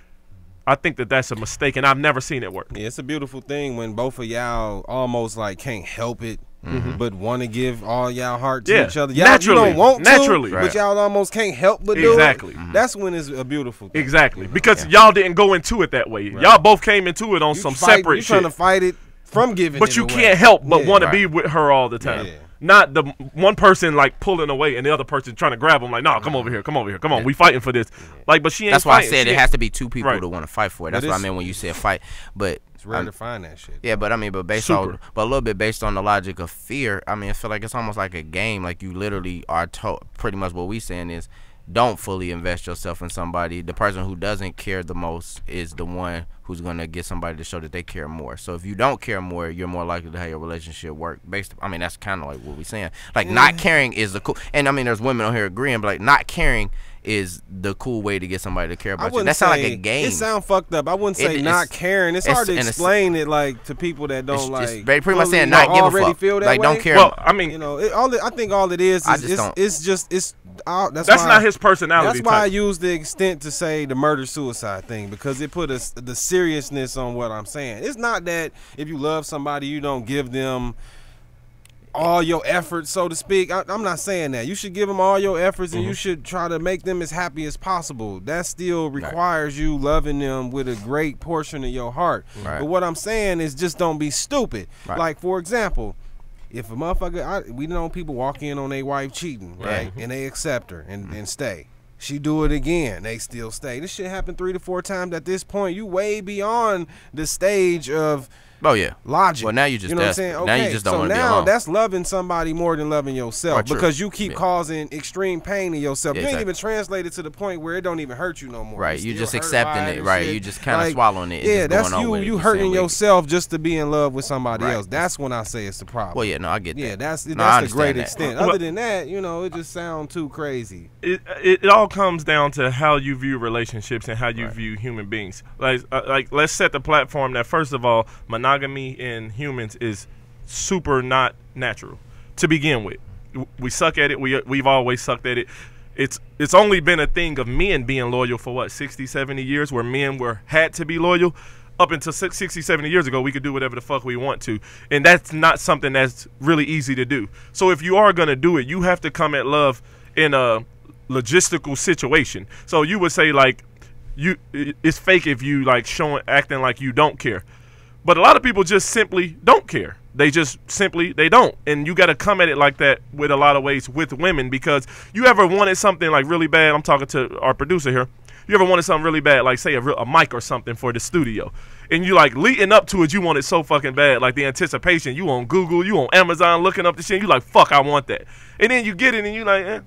I think that that's a mistake, and I've never seen it work. Yeah, it's a beautiful thing when both of y'all almost like can't help it, but want to give all y'all heart to each other. Y'all, naturally, you don't want naturally, to, but y'all almost can't help but do Exactly. it. That's when it's a beautiful thing. Exactly, because y'all didn't go into it that way. Y'all both came into it on some separate You shit. trying to fight it from giving, But it you away. can't help but Yeah. want to be with her all the time. Yeah. Not the one person like pulling away and the other person trying to grab him like, no, come over here, come on, we fighting for this. Like, but she ain't. That's why I fighting. said She it has to be two people Right. to want to fight for it. But That's what I it's- meant when you said fight. But It's rare to find that shit. yeah, but I mean, but based Super. on, but a little bit based on the logic of fear. I mean, I feel like it's almost like a game. Like you literally are told. Pretty much what we saying is, don't fully invest yourself in somebody. The person who doesn't care the most is the one who's gonna get somebody to show that they care more. So if you don't care more, you're more likely to have your relationship work. I mean, that's kind of like what we're saying. Like not caring is the cool. And I mean, there's women on here agreeing, but like not caring is the cool way to get somebody to care about you. That sounds like a game. It sound fucked up. I wouldn't say It- not it's- caring. It's hard to and explain it like to people that don't It's like. pretty much fully, saying you not know, give a already fuck. feel that Like way. don't care. Well, I mean, You know, I think all it is I just don't. that's that's why, not his personality. That's why I type. use the extent to say the murder suicide thing, because it put the seriousness on what I'm saying. It's not that if you love somebody you don't give them all your efforts, so to speak. I'm not saying that. You should give them all your efforts and you should try to make them as happy as possible. That still requires you loving them with a great portion of your heart. Right. But what I'm saying is just don't be stupid. Right. Like, for example, if a motherfucker, we know people walk in on their wife cheating, right? And they accept her and stay. She do it again, they still stay. This shit happened 3 to 4 times. At this point, you way beyond the stage of Oh yeah. logic. Well, now you just know what I'm saying? desperate. Now you just don't so wanna be now alone. that's loving somebody more than loving yourself, Right, true. because you keep Yeah. causing extreme pain to yourself. Yeah, you ain't exactly. even translated to the point where it don't even hurt you no more. Right, you still just hurt accepting by it, and right? shit. You just kind of Like, swallowing it. And Yeah, just that's going on with it. you Just hurting saying, "Wait." yourself just to be in love with somebody Right. else. That's when I say it's the problem. Well, yeah, no, I get that. Yeah, that's No, I the great understand that. extent. Well- Other than that, you know, it just sounds too crazy. It all comes down to how you view relationships and how you view human beings. Like let's set the platform that, first of all, monogamy in humans is super not natural to begin with. We suck at it. We've always sucked at it. It's only been a thing of men being loyal for what, 60, 70 years, where men had to be loyal. Up until 60, 70 years ago, we could do whatever the fuck we want to. And that's not something that's really easy to do. So if you are going to do it, you have to come at love in a logistical situation. So you would say, like, it's fake if you like acting like you don't care. But a lot of people just simply don't care. They just simply, they don't. And you got to come at it like that with a lot of ways with women, because you ever wanted something like really bad. I'm talking to our producer here. You ever wanted something really bad, like say a mic or something for the studio, and you like leading up to it, you want it so fucking bad, like the anticipation. You on Google, you on Amazon looking up the shit, and you like, fuck, I want that. And then you get it and you like,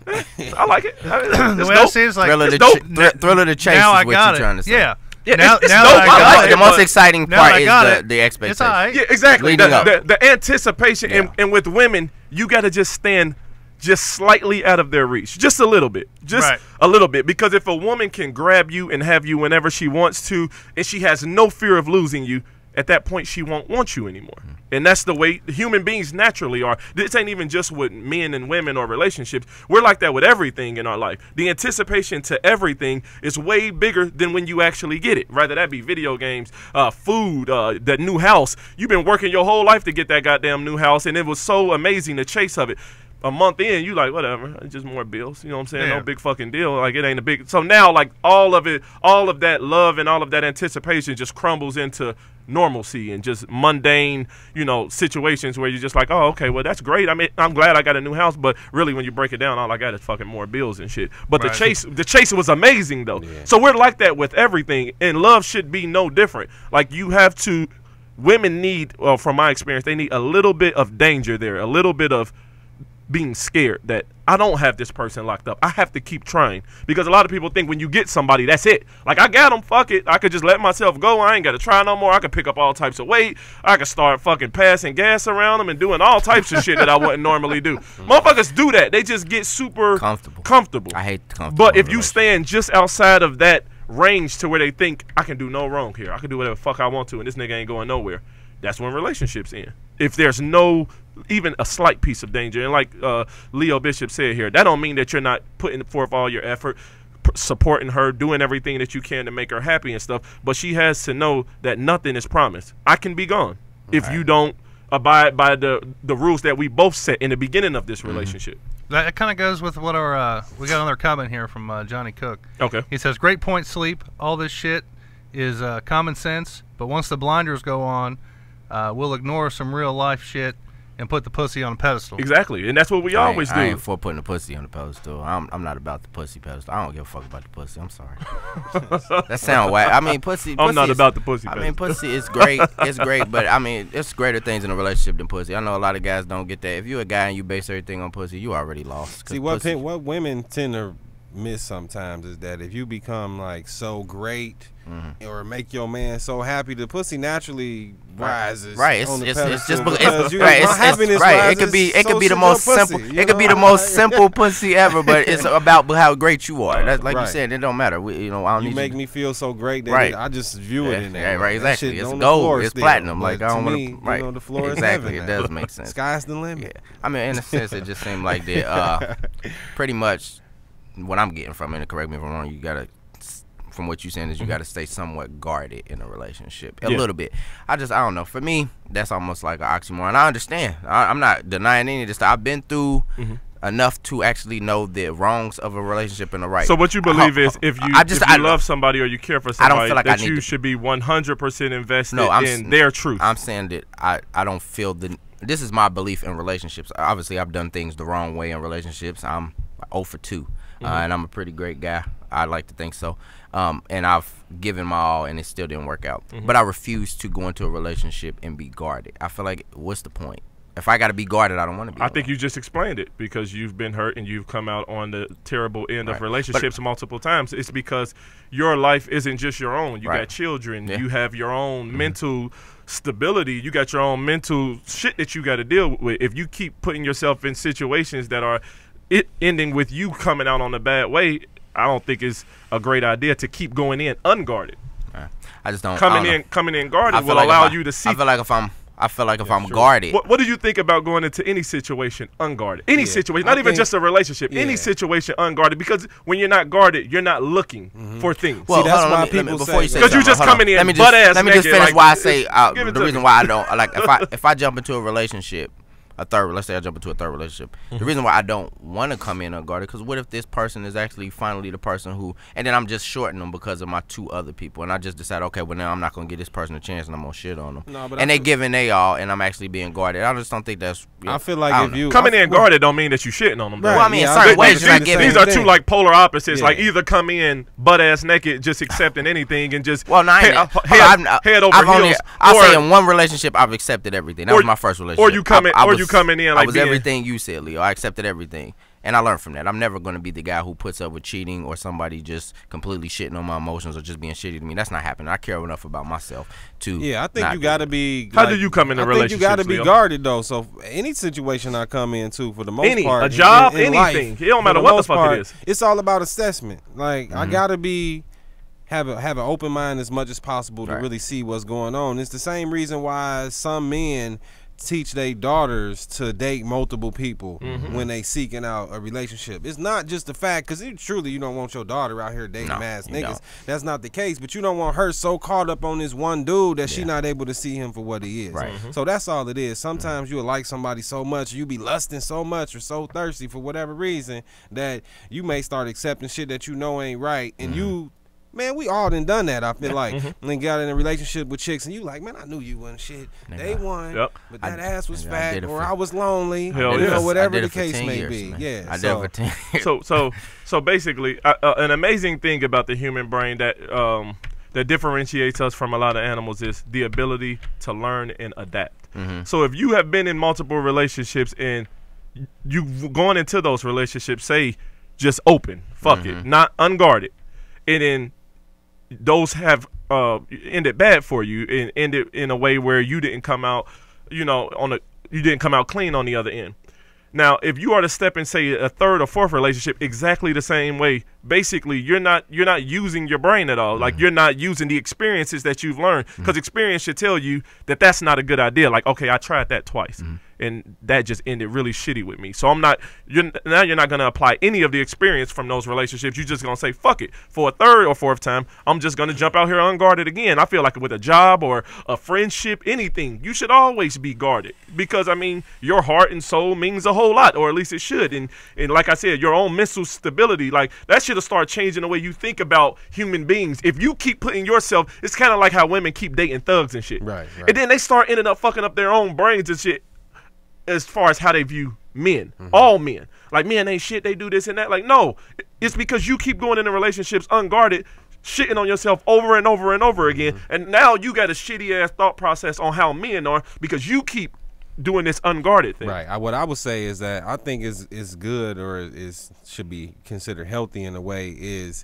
I like it. The way I see it is like, thrill of the chase is what you're trying to say. Yeah. Yeah, now it's now dope. that I got it, The most exciting part is the expectation. It's all right. Yeah, exactly. Leading up. The anticipation, and with women, you got to just stand just slightly out of their reach, just a little bit, a little bit. Because if a woman can grab you and have you whenever she wants to, and she has no fear of losing you, at that point she won't want you anymore. And that's the way human beings naturally are. This ain't even just with men and women or relationships. We're like that with everything in our life. The anticipation to everything is way bigger than when you actually get it. Rather that be video games, food, that new house. You've been working your whole life to get that goddamn new house, and it was so amazing, the chase of it. A month in, you like, whatever, it's just more bills. You know what I'm saying? Yeah. No big fucking deal. Like, it ain't a big. So now, like, all of it, all of that love and all of that anticipation just crumbles into normalcy and just mundane, you know, situations where you're just like, oh, okay, well, that's great. I mean, I'm glad I got a new house, but really, when you break it down, all I got is fucking more bills and shit. But the chase was amazing though. Yeah. So we're like that with everything, and love should be no different. Like, you have to. Women need, well, from my experience, they need a little bit of danger there, a little bit of being scared that I don't have this person locked up. I have to keep trying, because a lot of people think when you get somebody, that's it. Like, I got them, fuck it. I could just let myself go. I ain't got to try no more. I could pick up all types of weight. I could start fucking passing gas around them and doing all types of shit that I wouldn't normally do. Motherfuckers do that. They just get super comfortable. I hate comfortable. But if you stand just outside of that range to where they think I can do no wrong here, I can do whatever the fuck I want to, and this nigga ain't going nowhere, that's when relationships end. If there's no even a slight piece of danger. And like Leo Bishop said here, that don't mean that you're not putting forth all your effort, supporting her, doing everything that you can to make her happy and stuff, but she has to know that nothing is promised. I can be gone if you don't abide by the rules that we both set in the beginning of this relationship. That kind of goes with what our we got another comment here from Johnny Cook. Okay. He says, great point, Sleep. All this shit is common sense, but once the blinders go on, we'll ignore some real life shit and put the pussy on a pedestal. Exactly, and that's what we always do. I ain't for putting the pussy on the pedestal. I'm not about the pussy pedestal. I don't give a fuck about the pussy. I'm sorry. That sound whack. I mean, pussy. I'm not about the pussy pedestal. I mean, pussy is great. It's great, but I mean, it's greater things in a relationship than pussy. I know a lot of guys don't get that. If you're a guy and you base everything on pussy, you already lost. See, what women tend to miss sometimes is that if you become like so great or make your man so happy, the pussy naturally rises. Right. On the It's pedestal just because happiness right. It could be the most simple. It could be the most simple pussy ever, but it's about how great you are. That's like you said. It don't matter. I don't need you make me feel so great that I just view it in there. Right. Exactly. It's gold. It's platinum. Like I don't want to. Right. You know, the floor exactly. is it heaven. does make sense. Sky's the limit. Yeah. I mean, in a sense, it just seemed like that. Pretty much. What I'm getting from it, and correct me if I'm wrong, you gotta, from what you're saying, is you gotta stay somewhat guarded in a relationship, a little bit. I don't know. For me, that's almost like an oxymoron. I understand. I'm not denying any of this stuff. I've been through enough to actually know the wrongs of a relationship and the right. So what you believe is if you love somebody or you care for somebody, I don't feel like that you should be 100% invested in their truth. I'm saying that I don't feel this is my belief in relationships. Obviously, I've done things the wrong way in relationships. I'm 0 for 2. And I'm a pretty great guy. I like to think so. And I've given my all, and it still didn't work out. But I refuse to go into a relationship and be guarded. I feel like, what's the point? If I got to be guarded, I don't want to be. I think you just explained it, because you've been hurt and you've come out on the terrible end of relationships multiple times. It's because your life isn't just your own. You got children. Yeah. You have your own mental stability. You got your own mental shit that you got to deal with. If you keep putting yourself in situations that are ending with you coming out on a bad way, I don't think it's a great idea to keep going in unguarded. I just don't. Coming in guarded will allow you to see. I feel like if I'm guarded. What do you think about going into any situation unguarded? Any situation, not even just a relationship. Any situation unguarded, because when you're not guarded, you're not looking for things. Well, see, that's why people say, because you just coming in butt ass. Let me just finish why I say the reason why I don't like if I jump into a relationship. let's say I jump into a third relationship. The reason why I don't want to come in unguarded, because what if this person is actually finally the person who, and then I'm just shorting them because of my 2 other people, and I just decide, okay, well now I'm not gonna give this person a chance, and I'm gonna shit on them. No, but and they giving they all, and I'm actually being guarded. I just don't think that's. I feel like if you coming in guarded don't mean that you shitting on them. Right. Well, I mean, Yeah, in certain I ways, think you're not giving. These are 2 like polar opposites. Yeah. Like either come in butt ass naked, just accepting anything, and just Well, no, head over heels. I'll say in one relationship I've accepted everything. That was my first relationship. Or you coming in like I was everything you said, Leo. I accepted everything, and I learned from that. I'm never going to be the guy who puts up with cheating or somebody just completely shitting on my emotions or just being shitty to me. That's not happening. I care enough about myself to. Yeah, I think you got to be. How do you come in a relationship? I think you got to be guarded though. So any situation I come into, for the most part, a job, in anything, life, it don't matter what the fuck it is. It's all about assessment. Like I got to be. Have an open mind as much as possible to really see what's going on. It's the same reason why some men teach their daughters to date multiple people when they seeking out a relationship. It's not just the fact, because truly you don't want your daughter out here dating ass niggas. Don't. That's not the case, but you don't want her so caught up on this one dude that she not able to see him for what he is. Right. So that's all it is. Sometimes you'll like somebody so much, you be lusting so much or so thirsty for whatever reason that you may start accepting shit that you know ain't right, and you. Man, we all done that. I feel like and then got in a relationship with chicks, and you like, man, I knew you wasn't shit. Day one, but that ass was fat, or I was lonely, whatever the case may be. Man. Yeah, I did it for 10 years. So basically, an amazing thing about the human brain that differentiates us from a lot of animals is the ability to learn and adapt. So if you have been in multiple relationships and you going into those relationships, say just open, fuck it, not unguarded, and then those have ended bad for you and ended in a way where you didn't come out, you didn't come out clean on the other end. Now, if you are to step in, say, a third or fourth relationship exactly the same way, basically you're not using your brain at all. Like you're not using the experiences that you've learned, because experience should tell you that that's not a good idea. Like, okay, I tried that twice. And that just ended really shitty with me. So you're not going to apply any of the experience from those relationships. You're just going to say, fuck it. For a third or fourth time, I'm just going to jump out here unguarded again. I feel like with a job or a friendship, anything, you should always be guarded. Because, I mean, your heart and soul means a whole lot, or at least it should. And like I said, your own mental stability, like that should have started changing the way you think about human beings. If you keep putting yourself, it's kind of like how women keep dating thugs and shit. Right. And then they start ending up fucking up their own brains and shit. As far as how they view men, all men, like men ain't shit, they do this and that. Like, no, it's because you keep going into relationships unguarded, shitting on yourself over and over and over again, and now you got a shitty ass thought process on how men are because you keep doing this unguarded thing. Right. What I would say is that I think is good, or should be considered healthy in a way, is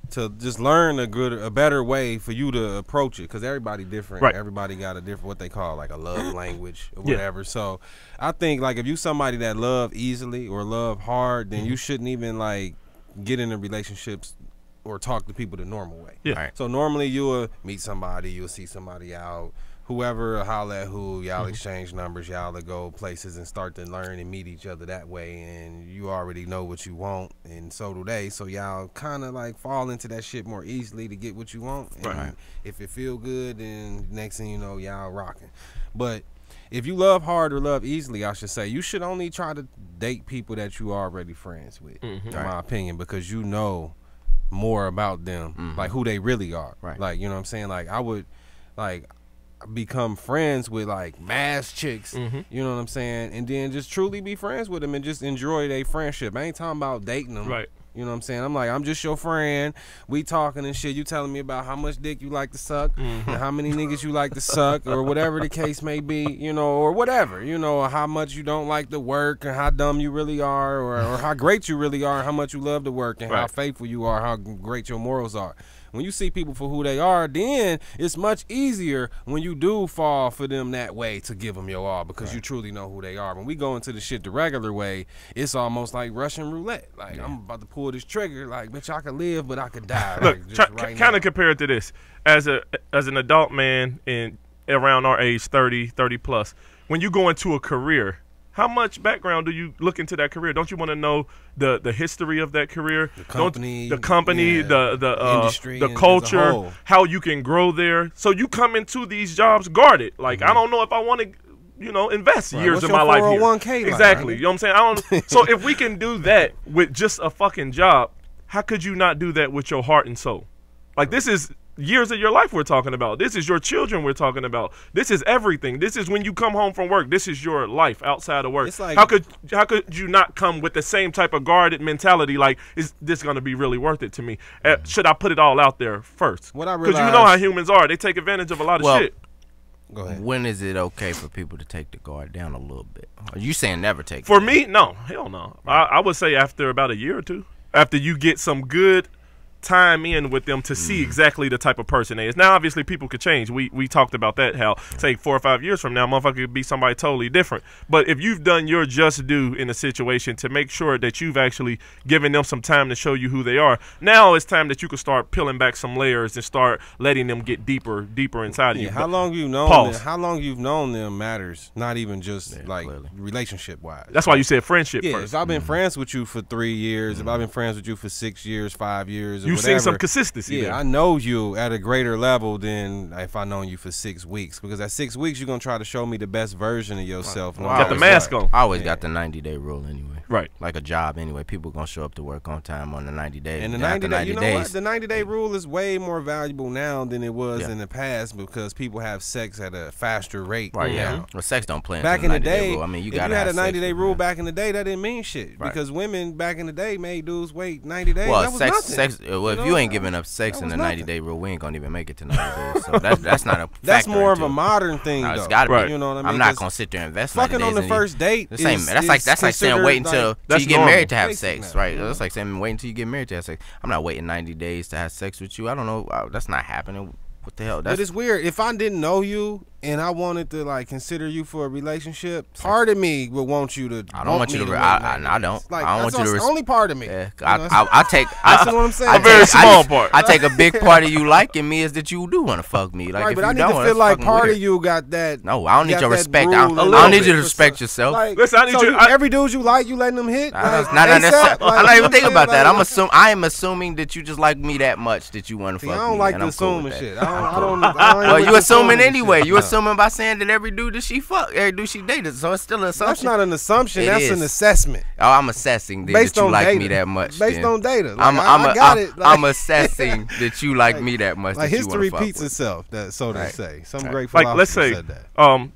to just learn a better way for you to approach it, because everybody different. Right. Everybody got a different, what they call like a love language or whatever. So I think like if you somebody that love easily or love hard, then you shouldn't even like get into relationships or talk to people the normal way. Yeah. Right. So normally you'll meet somebody, you'll see somebody out, whoever, holler at who, y'all exchange numbers, y'all will go places and start to learn and meet each other that way, and you already know what you want, and so do they, so y'all kind of like fall into that shit more easily to get what you want, and if it feel good, then next thing you know, y'all rocking. But if you love hard or love easily, I should say, you should only try to date people that you are already friends with, in my opinion, because you know more about them, like who they really are. Right. Like, you know what I'm saying? Like I would like become friends with like mass chicks, you know what I'm saying, and then just truly be friends with them and just enjoy their friendship. I ain't talking about dating them, Right. You know what I'm saying? I'm like, I'm just your friend. We talking and shit. You telling me about how much dick you like to suck and how many niggas you like to suck, or whatever the case may be, you know, or whatever, you know, or how much you don't like to work, and how dumb you really are, or how great you really are, and how much you love to work, and how faithful you are, how great your morals are. When you see people for who they are, then it's much easier when you do fall for them that way to give them your all, because you truly know who they are. When we go into the shit the regular way, it's almost like Russian roulette. Like, I'm about to pull this trigger, like, bitch, I could live, but I could die. Look, like, kind of compare it to this. As an adult man in around our age, 30 plus, when you go into a career, how much background do you look into that career? Don't you want to know the history of that career? The company, the industry, the culture, how you can grow there. So you come into these jobs guarded. Like, I don't know if I want to invest Right. years What's of your my life here. 401k like, Exactly. nigga? You know what I'm saying? I don't. So if we can do that with just a fucking job, how could you not do that with your heart and soul? Like, this is years of your life we're talking about. This is your children we're talking about. This is everything. This is when you come home from work. This is your life outside of work. It's like- how could you not come with the same type of guarded mentality? Like, is this going to be really worth it to me? Should I put it all out there first? What I Because you know realized- how humans are. They take advantage of a lot of Well, shit. Go ahead. When is it okay for people to take the guard down a little bit? Are you saying never take? For it down? me, no. Hell no. I would say after about a year or two. After you get some good time in with them to see exactly the type of person they is. Now, obviously, people could change. We talked about that, how, say, 4 or 5 years from now, motherfucker could be somebody totally different. But if you've done your just due in a situation to make sure that you've actually given them some time to show you who they are, now it's time that you can start peeling back some layers and start letting them get deeper inside of you. Yeah, how long you've known Pause. them, how long you've known them matters, not even just like clearly. relationship wise. That's why you said friendship Yeah, first. if I've been friends with you for 3 years, if I've been friends with you for 6 years, 5 years, or You've whatever, seen some consistency there. Yeah, I know you at a greater level than if I known you for 6 weeks. Because at 6 weeks, you're gonna try to show me the best version of yourself. Well, no I Got the matter mask what. on. I always got the 90-day rule anyway. Right. Like a job anyway. People gonna show up to work on time on the 90 days. And the after 90 day, you know days, what? The 90-day rule is way more valuable now than it was Yeah. in the past because people have sex at a faster rate. Right, yeah. now. Well, sex don't play into Back the in the 90-day day, rule. I mean, you if gotta you had a have sex 90-day with- rule back in the day, that didn't mean shit Right. because women back in the day made dudes wait 90 days. Well, that was sex. nothing. Well, if know, you ain't that giving was- up sex that in the was nothing. 90-day rule, we ain't gonna even make it to 90 days. So that's not a. That's factor more of into a it. modern thing, No, though. it's gotta Right. be. You know what I mean? I'm not 'Cause gonna sit there and invest 90 fucking days on the in first date. The same. is- That's is like saying considered, wait until like, That's you get normal. married to have Basic sex, now, right? you know? That's like saying wait until you get married to have sex. I'm not waiting 90 days to have sex with you. I don't know. That's not happening. What the hell? But That's it's weird. If I didn't know you and I wanted to like consider you for a relationship, part of me would want you to. I don't want you to. wait I 90 don't. days. Like, I don't want you to. that's the only part of me. Yeah, You know, I take. that's what I'm saying. I A very take- small I, part. I take a big part of you liking me is that you do want to fuck me. Like right, if but you I need don't, to that's feel like fucking part weird. of you got that. No, I don't need got your that respect. rule I and don't little need you to for respect some- yourself. Like, Listen, I need so you- every dude you like, you letting them hit. Like, I'm ASAP, like, not you even know thinking what about that. I'm saying? I am assuming that you just like me that much that you want to See, fuck I don't me. like and to I'm cool assume with and that. shit. I don't Well, like you to assuming assume anyway. shit. You assuming by saying that every dude that she fuck, every dude she dated, so it's still an That's assumption. not an assumption. It that's is. an assessment. Oh, I'm assessing that, Based that you on like data. me that much. Based then. on data. Like, I got it. Like, I'm assessing that you like me that much. like that history you wanna fuck repeats with. itself. That so they Right. say. Some Right. great Like, philosopher let's say, said that.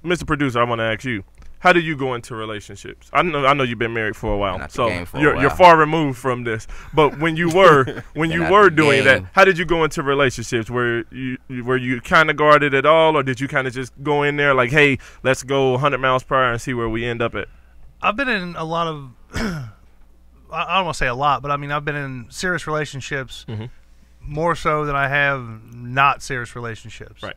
Mr. Producer, I want to ask you, how do you go into relationships? I know you've been married for a while, Been out the so game for a you're while. far removed from this. But when you were Been out the doing that, game. how did you go into relationships? Were you kind of guarded at all, or did you kind of just go in there like, hey, let's go 100 miles per hour and see where we end up at? I've been in a lot of I don't want to say a lot, but I mean I've been in serious relationships Mhm. more so than I have not serious relationships. Right.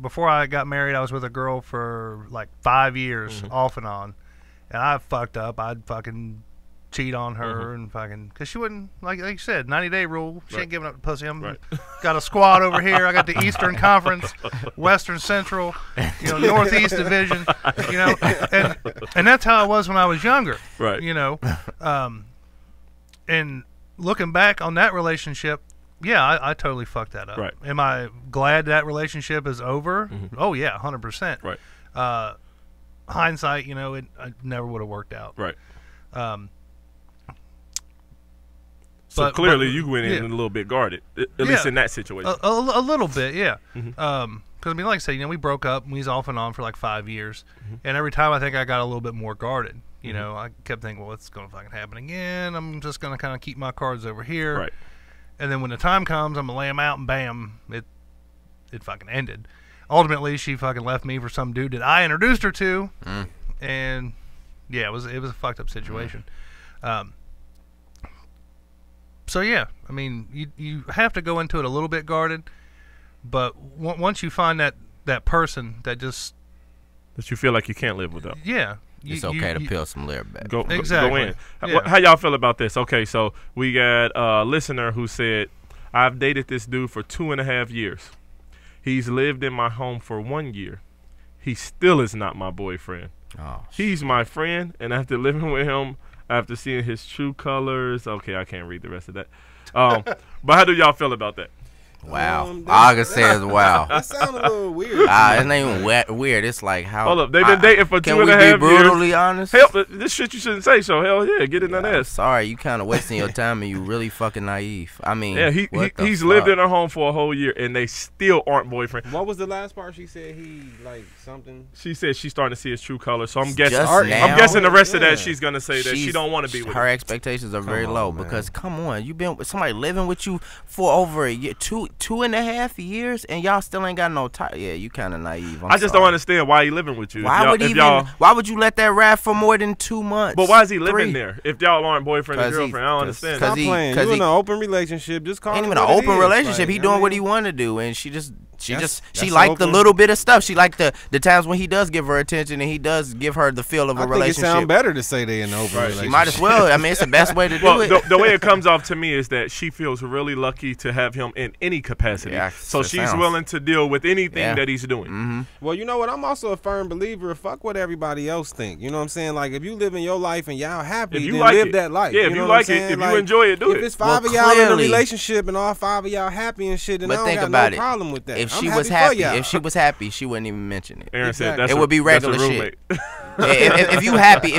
Before I got married, I was with a girl for like 5 years off and on, and I fucked up. I'd fucking cheat on her and fucking because she wouldn't like you said 90-day rule. She Right. ain't giving up the pussy. I'm Right. got a squad over here. I got the Eastern Conference, Western Central, Northeast Division. And that's how I was when I was younger. Right. And looking back on that relationship, yeah, I totally fucked that up. Right. Am I glad that relationship is over? Oh yeah, 100%. Right. Hindsight, it never would have worked out. Right. So But- clearly but- you went in yeah. a little bit guarded, at least in that situation. A little bit, yeah. Because I mean, like I said, we broke up. We was off and on for like 5 years, and every time I think I got a little bit more guarded. I kept thinking, well, it's gonna fucking happen again. I'm just gonna kind of keep my cards over here. Right. And then when the time comes, I'm gonna lay them out, and bam, it fucking ended. Ultimately, she fucking left me for some dude that I introduced her to, and yeah, it was a fucked up situation. So yeah, I mean, you have to go into it a little bit guarded, but once you find that person that just That you feel like you can't live without. It's okay to peel some layer back. Go Exactly. in. Yeah. How y'all feel about this? Okay, so we got a listener who said, I've dated this dude for 2.5 years. He's lived in my home for 1 year. He still is not my boyfriend. Oh, He's my friend, and after living with him, after seeing his true colors, okay, I can't read the rest of that. But how do y'all feel about that? Wow. All I can say is wow. That sounds a little weird. It's not even weird. It's like how. Hold up, they've been dating for 2.5 years. Can we be brutally honest? Hell, this shit you shouldn't say. So hell yeah, get in that ass. Sorry, you kind of wasting your time and you really fucking naive. I mean, yeah, he's lived in her home for a whole year and they still aren't boyfriend. What was the last part she said? He like something. She said she's starting to see his true color. So I'm guessing. Just I'm now? guessing the rest of that she's gonna say that she don't want to be with her him. expectations are very low man. because come on, you've been with somebody living with you for over a year, 2.5 years, and y'all still ain't got no time. Yeah, you kind of naive. I just don't understand why he living with you. Why would you let that ride for more than 2 months? But why is he living there if y'all aren't boyfriend and girlfriend? I don't understand. Stop playing. You in an open relationship? Just call. Ain't it even an what it open is. relationship. Like, he doing what he want to do, and she That's liked the open. little bit of stuff. She liked the times when he does give her attention and he does give her the feel of a I think relationship. it sound better to say they in an open relationship. She might as well. I mean, it's the best way to do Well, it. the way it comes off to me is that she feels really lucky to have him in any capacity. Yeah, so it she's sounds- willing to deal with anything that he's doing. Mm-hmm. Well, you know what? I'm also a firm believer. Fuck what everybody else think. You know what I'm saying? Like, if you live in your life and y'all happy, If you then like live it. that life. Yeah, you if know you what I'm like it, saying? if you Like, enjoy it, do if it. it's five Well, of y'all in a clearly- relationship and all 5 of y'all happy and shit, then But I think don't got about no it. problem with that. If I'm she was happy for happy, y'all. if she was happy, she wouldn't even mention it. Aaron said Exactly. that's It would be that's a regular roommate. shit. if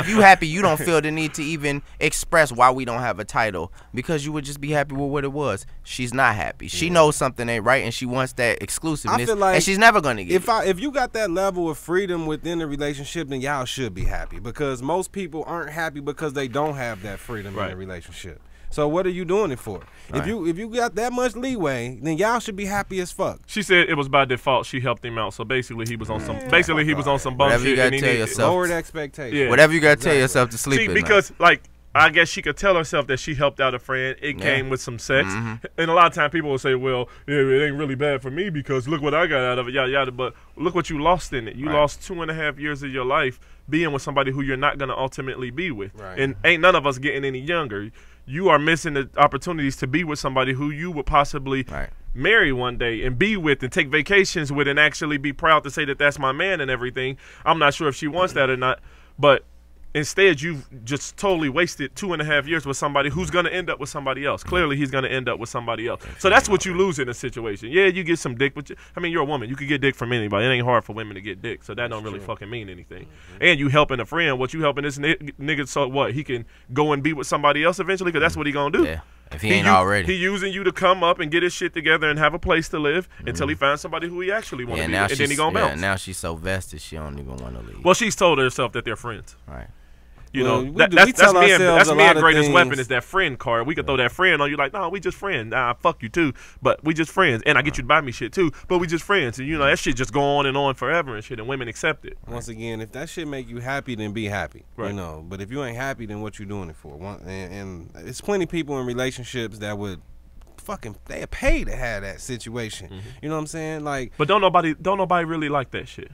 you happy, you don't feel the need to even express why we don't have a title because you would just be happy with what it was. She's not happy. She knows something ain't right and she wants that exclusiveness. I feel like and she's never gonna get it. if you got that level of freedom within the relationship, then y'all should be happy because most people aren't happy because they don't have that freedom in the relationship. So what are you doing it for? Right. If you got that much leeway, then y'all should be happy as fuck. She said it was by default. She helped him out. So basically, he was on some. Basically, he was on some bullshit. Whatever you gotta and he tell needed- yourself. Lowered expectations. Yeah. Whatever you gotta tell yourself to sleep See, at because like I guess she could tell herself that she helped out a friend. It came with some sex, and a lot of times people will say, "Well, yeah, it ain't really bad for me because look what I got out of it, yada yada." But look what you lost in it. You lost 2.5 years of your life being with somebody who you're not gonna ultimately be with, and ain't none of us getting any younger. You are missing the opportunities to be with somebody who you would possibly marry one day and be with and take vacations with and actually be proud to say that that's my man and everything. I'm not sure if she wants that or not, but instead you've just totally wasted 2.5 years with somebody who's going to end up with somebody else. Clearly he's going to end up with somebody else. So that's what you lose in a situation. Yeah, you get some dick, but I mean, you're a woman. You can get dick from anybody. It ain't hard for women to get dick, so that don't really fucking mean anything. And you helping a friend. What you helping this nigga so what? He can go and be with somebody else eventually because that's what he going to do. Yeah. If he ain't already. He using you to come up and get his shit together and have a place to live until he finds somebody who he actually want to be with, and then he gonna bounce. Now she's so vested she don't even want to leave. Well, she's told herself that they're friends. Right. You Well, know, we that's tell me and ourselves a lot of greatest things. weapon is that friend card. We could throw that friend on you like, no, we just friends. Nah, fuck you too, but we just friends, and I get you to buy me shit too, but we just friends, and you know that shit just go on forever and shit, and women accept it. Once again, if that shit make you happy, then be happy. Right. You know, but if you ain't happy, then what you doing it for? And it's plenty of people in relationships that would fucking they pay to have that situation. You know what I'm saying? Like, But don't nobody really like that shit.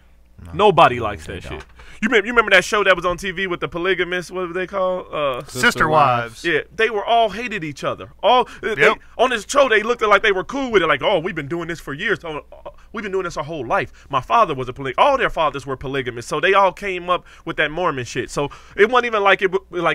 Nobody likes that shit. You remember that show that was on TV with the polygamists? What were they called? Sister wives. Yeah, they were all hated each other. They, on this show, they looked like they were cool with it. Like, oh, we've been doing this for years. Oh, we've been doing this our whole life. My father was a all their fathers were polygamists, so they all came up with that Mormon shit. So it wasn't even like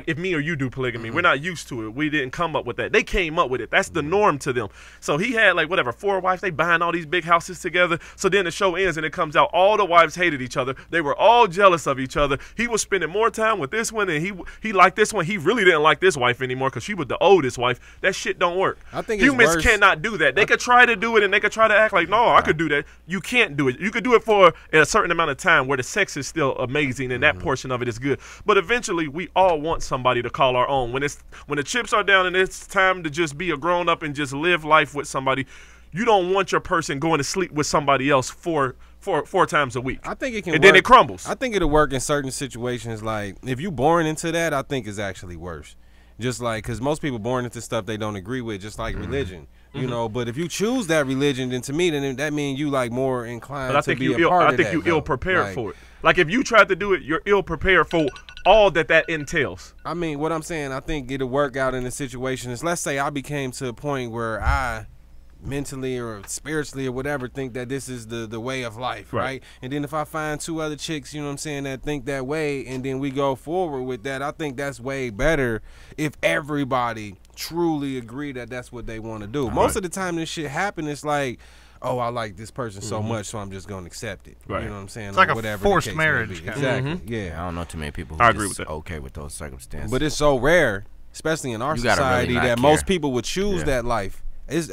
if me or you do polygamy. We're not used to it. We didn't come up with that. They came up with it. That's the norm to them. So he had like 4 wives. They buying all these big houses together. So then the show ends and it comes out all the wives hated each other. They were all jealous of each other. He was spending more time with this one, and he liked this one. He really didn't like this wife anymore because she was the oldest wife. That shit don't work. I think it's humans worse. cannot do that. They could try to do it, and they could try to act like, no, I could do that. You can't do it. You could do it for a certain amount of time where the sex is still amazing and that portion of it is good. But eventually, we all want somebody to call our own. When the chips are down and it's time to just be a grown up and just live life with somebody, you don't want your person going to sleep with somebody else four times a week. I think it can and work. then it crumbles. I think it'll work in certain situations. Like, if you born into that, I think is actually worse. Just like, because most people born into stuff they don't agree with, just like religion. You know, but if you choose that religion, then to me, then that means you like more inclined to be a part of that. I think you ill prepared like, for it. Like if you tried to do it, you're ill prepared for all that entails. I mean, what I'm saying, I think it'll work out in a situation is, let's say I became to a point where I mentally or spiritually or whatever think that this is the way of life, right? And then if I find 2 other chicks, you know what I'm saying, that think that way, and then we go forward with that, I think that's way better if everybody truly agree that that's what they want to do. Most of the time this shit happen, it's like, oh, I like this person so much, so I'm just gonna accept it. Right. You know what I'm saying? It's like a whatever forced the case may marriage be. kind of. Exactly. I Yeah. don't know too many people who I are agree just with that. okay with those circumstances. But it's so rare, especially in our You gotta really society, not that care. most people would choose Yeah. that life.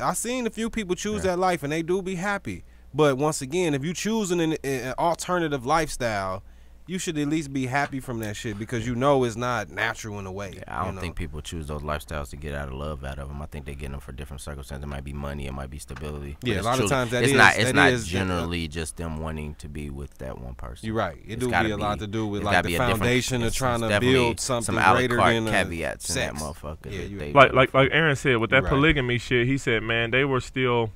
I seen a few people choose that life, and they do be happy. But once again, if you choosing an alternative lifestyle, you should at least be happy from that shit because you know it's not natural in a way. I don't you know? think people choose those lifestyles to get out of love out of them. I think they get them for different circumstances. It might be money, it might be stability. But Yeah, a it's lot of truly- times it's that not is generally just them wanting to be with that one person. You're right. It It's do gotta be a lot to do with it's like gotta the be a different- foundation of it's trying to definitely build something some a la greater carte than caveats in that sex. motherfucker. Yeah, that you- they Like do. Aaron said, with that Right. polygamy shit, he said, man, they were still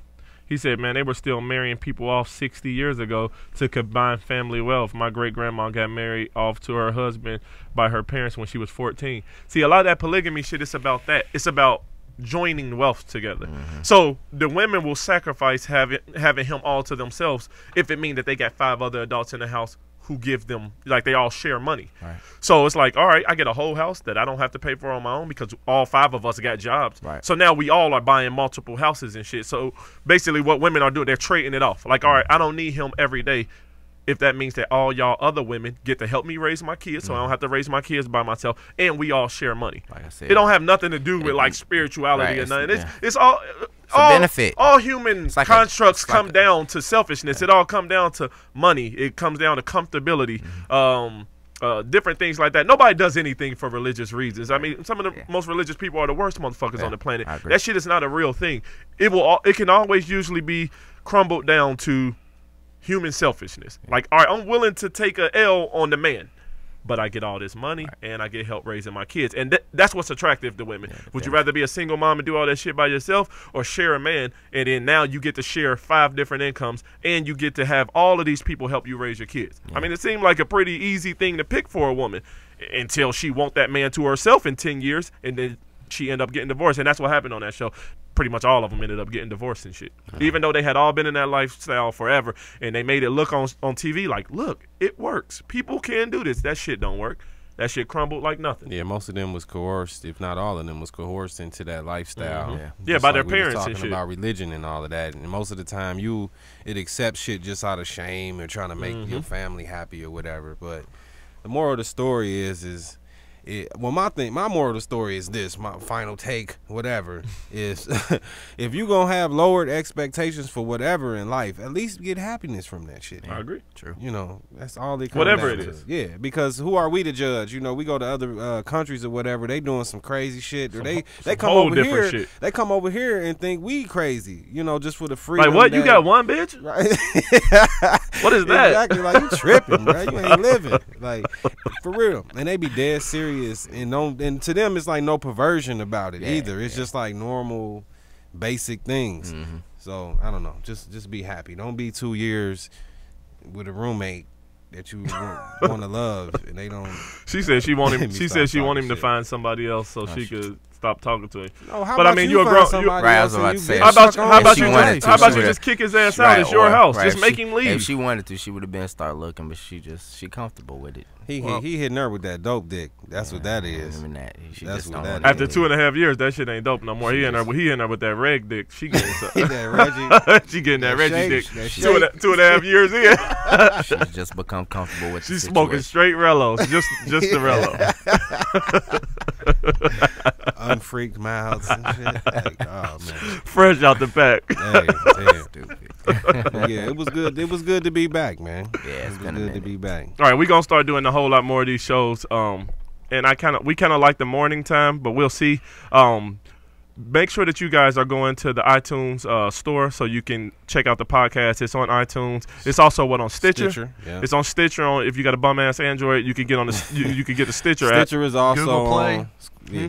marrying people off 60 years ago to combine family wealth. My great grandma got married off to her husband by her parents when she was 14. See, a lot of that polygamy shit is about that. It's about joining wealth together. So the women will sacrifice having him all to themselves if it means that they got 5 other adults in the house who give them, like, they all share money. Right. So it's like, all right, I get a whole house that I don't have to pay for on my own because all 5 of us got jobs. Right. So now we all are buying multiple houses and shit. So basically what women are doing, they're trading it off. Like, all right, I don't need him every day if that means that all y'all other women get to help me raise my kids so I don't have to raise my kids by myself, and we all share money. Like I said, It don't have nothing to do with, like, spirituality Right, or nothing. yeah. It's all... a benefit. All human It's like constructs it's like come down to selfishness. It all come down to money. It comes down to comfortability. Different things like that. Nobody does anything for religious reasons. I mean, some of the most religious people are the worst motherfuckers on the planet. I agree. That shit is not a real thing. It can always usually be crumbled down to human selfishness. Like, all right, I'm willing to take a L on the man, but I get all this money and I get help raising my kids. And that's what's attractive to women. Would you rather be a single mom and do all that shit by yourself, or share a man, and then now you get to share 5 different incomes and you get to have all of these people help you raise your kids? I mean, it seemed like a pretty easy thing to pick for a woman until she want that man to herself in 10 years, and then she end up getting divorced. And that's what happened on that show. Pretty much all of them ended up getting divorced and shit. Even though they had all been in that lifestyle forever, and they made it look on TV like, look, it works. People can do this. That shit don't work. That shit crumbled like nothing. Yeah, most of them was coerced, if not all of them was coerced into that lifestyle. Yeah, Just by like their we was parents and talking shit. about religion and all of that. And most of the time, it accepts shit just out of shame and trying to make your family happy or whatever. But the moral of the story is my moral of the story is this, my final take, whatever, is if you gonna have lowered expectations for whatever in life, at least get happiness from that shit. I agree. True. You know, that's all they come Whatever down it to. is. Yeah, because who are we to judge? You know, we go to other countries or whatever, they doing some crazy shit, or they come whole over different here, shit. they come over here and think we crazy. You know, just for the free. Like, what? You got one bitch? Right. What is that? Exactly. Like, you tripping, bro. You ain't living. Like, for real. And they be dead serious, and to them it's like no perversion about it either. It's just like normal, basic things. So I don't know. Just be happy. Don't be 2 years with a roommate that you want to love, and they don't. She said she want him. Let me She stop said she want talking him to shit. find somebody else so she could stop talking to him. No, how But, I about mean, you you're a find grown- somebody Right, I else was and about you to say, get How about stuck how on about she you it? wanted just to, how about she you would've- just kick his ass out? It's your or- house. right, Just if make she- him leave. If she wanted to, she would have been start looking, but she comfortable with it. He hitting her with that dope dick. That's what that is. I mean, she That's just what don't that want After it. 2.5 years, that shit ain't dope no more. He in her with that reg dick. She getting That Reggie. she getting that Reggie shake, dick. that shake. 2.5 years in. She's just become comfortable with. She's the smoking situation. straight Rellos, just the Rello. Unfreaked mouths and shit. Like, oh man. Fresh out the pack. Hey, damn. Stupid. Yeah, it was good. It was good to be back, man. Yeah, it's It been was a good to minute. be back. All right, we're gonna start doing a whole lot more of these shows. And we kind of like the morning time, but we'll see. Make sure that you guys are going to the iTunes store so you can check out the podcast. It's on iTunes. It's also on Stitcher. Yeah. It's on Stitcher. If you got a bum ass Android, you can get on the you can get the Stitcher app. Stitcher is also Google Play. on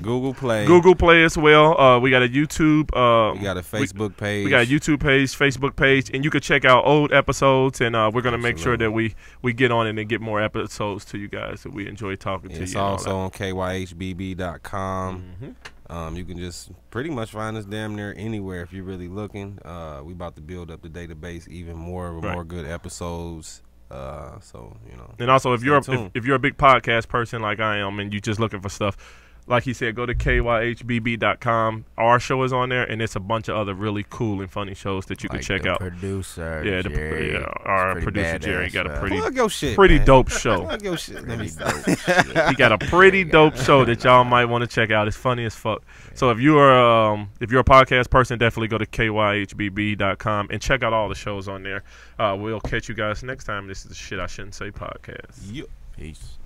Google Play. Google Play as well. We got a YouTube. We got a Facebook page. We got a YouTube page, Facebook page, and you can check out old episodes. And we're gonna make sure that Absolutely. we get on it and get more episodes to you guys. That we enjoy talking to you. It's and all also on kyhbb.com. You can just pretty much find us damn near anywhere if you're really looking. We about to build up the database even more with more good episodes. So you know. And also, if Stay you're tuned. if you're a big podcast person like I am, and you just looking for stuff, Like he said, go to kyhbb.com. Our show is on there, and it's a bunch of other really cool and funny shows that you can check out. Producer, Yeah, Jerry. Our producer Jerry got a Plug your shit, pretty man. dope show. Plug your shit. Pretty dope shit. He got a pretty dope show that y'all might want to check out. It's funny as fuck. So if you're a podcast person, definitely go to kyhbb.com and check out all the shows on there. We'll catch you guys next time. This is the Shit I Shouldn't Say podcast. Yep. Peace.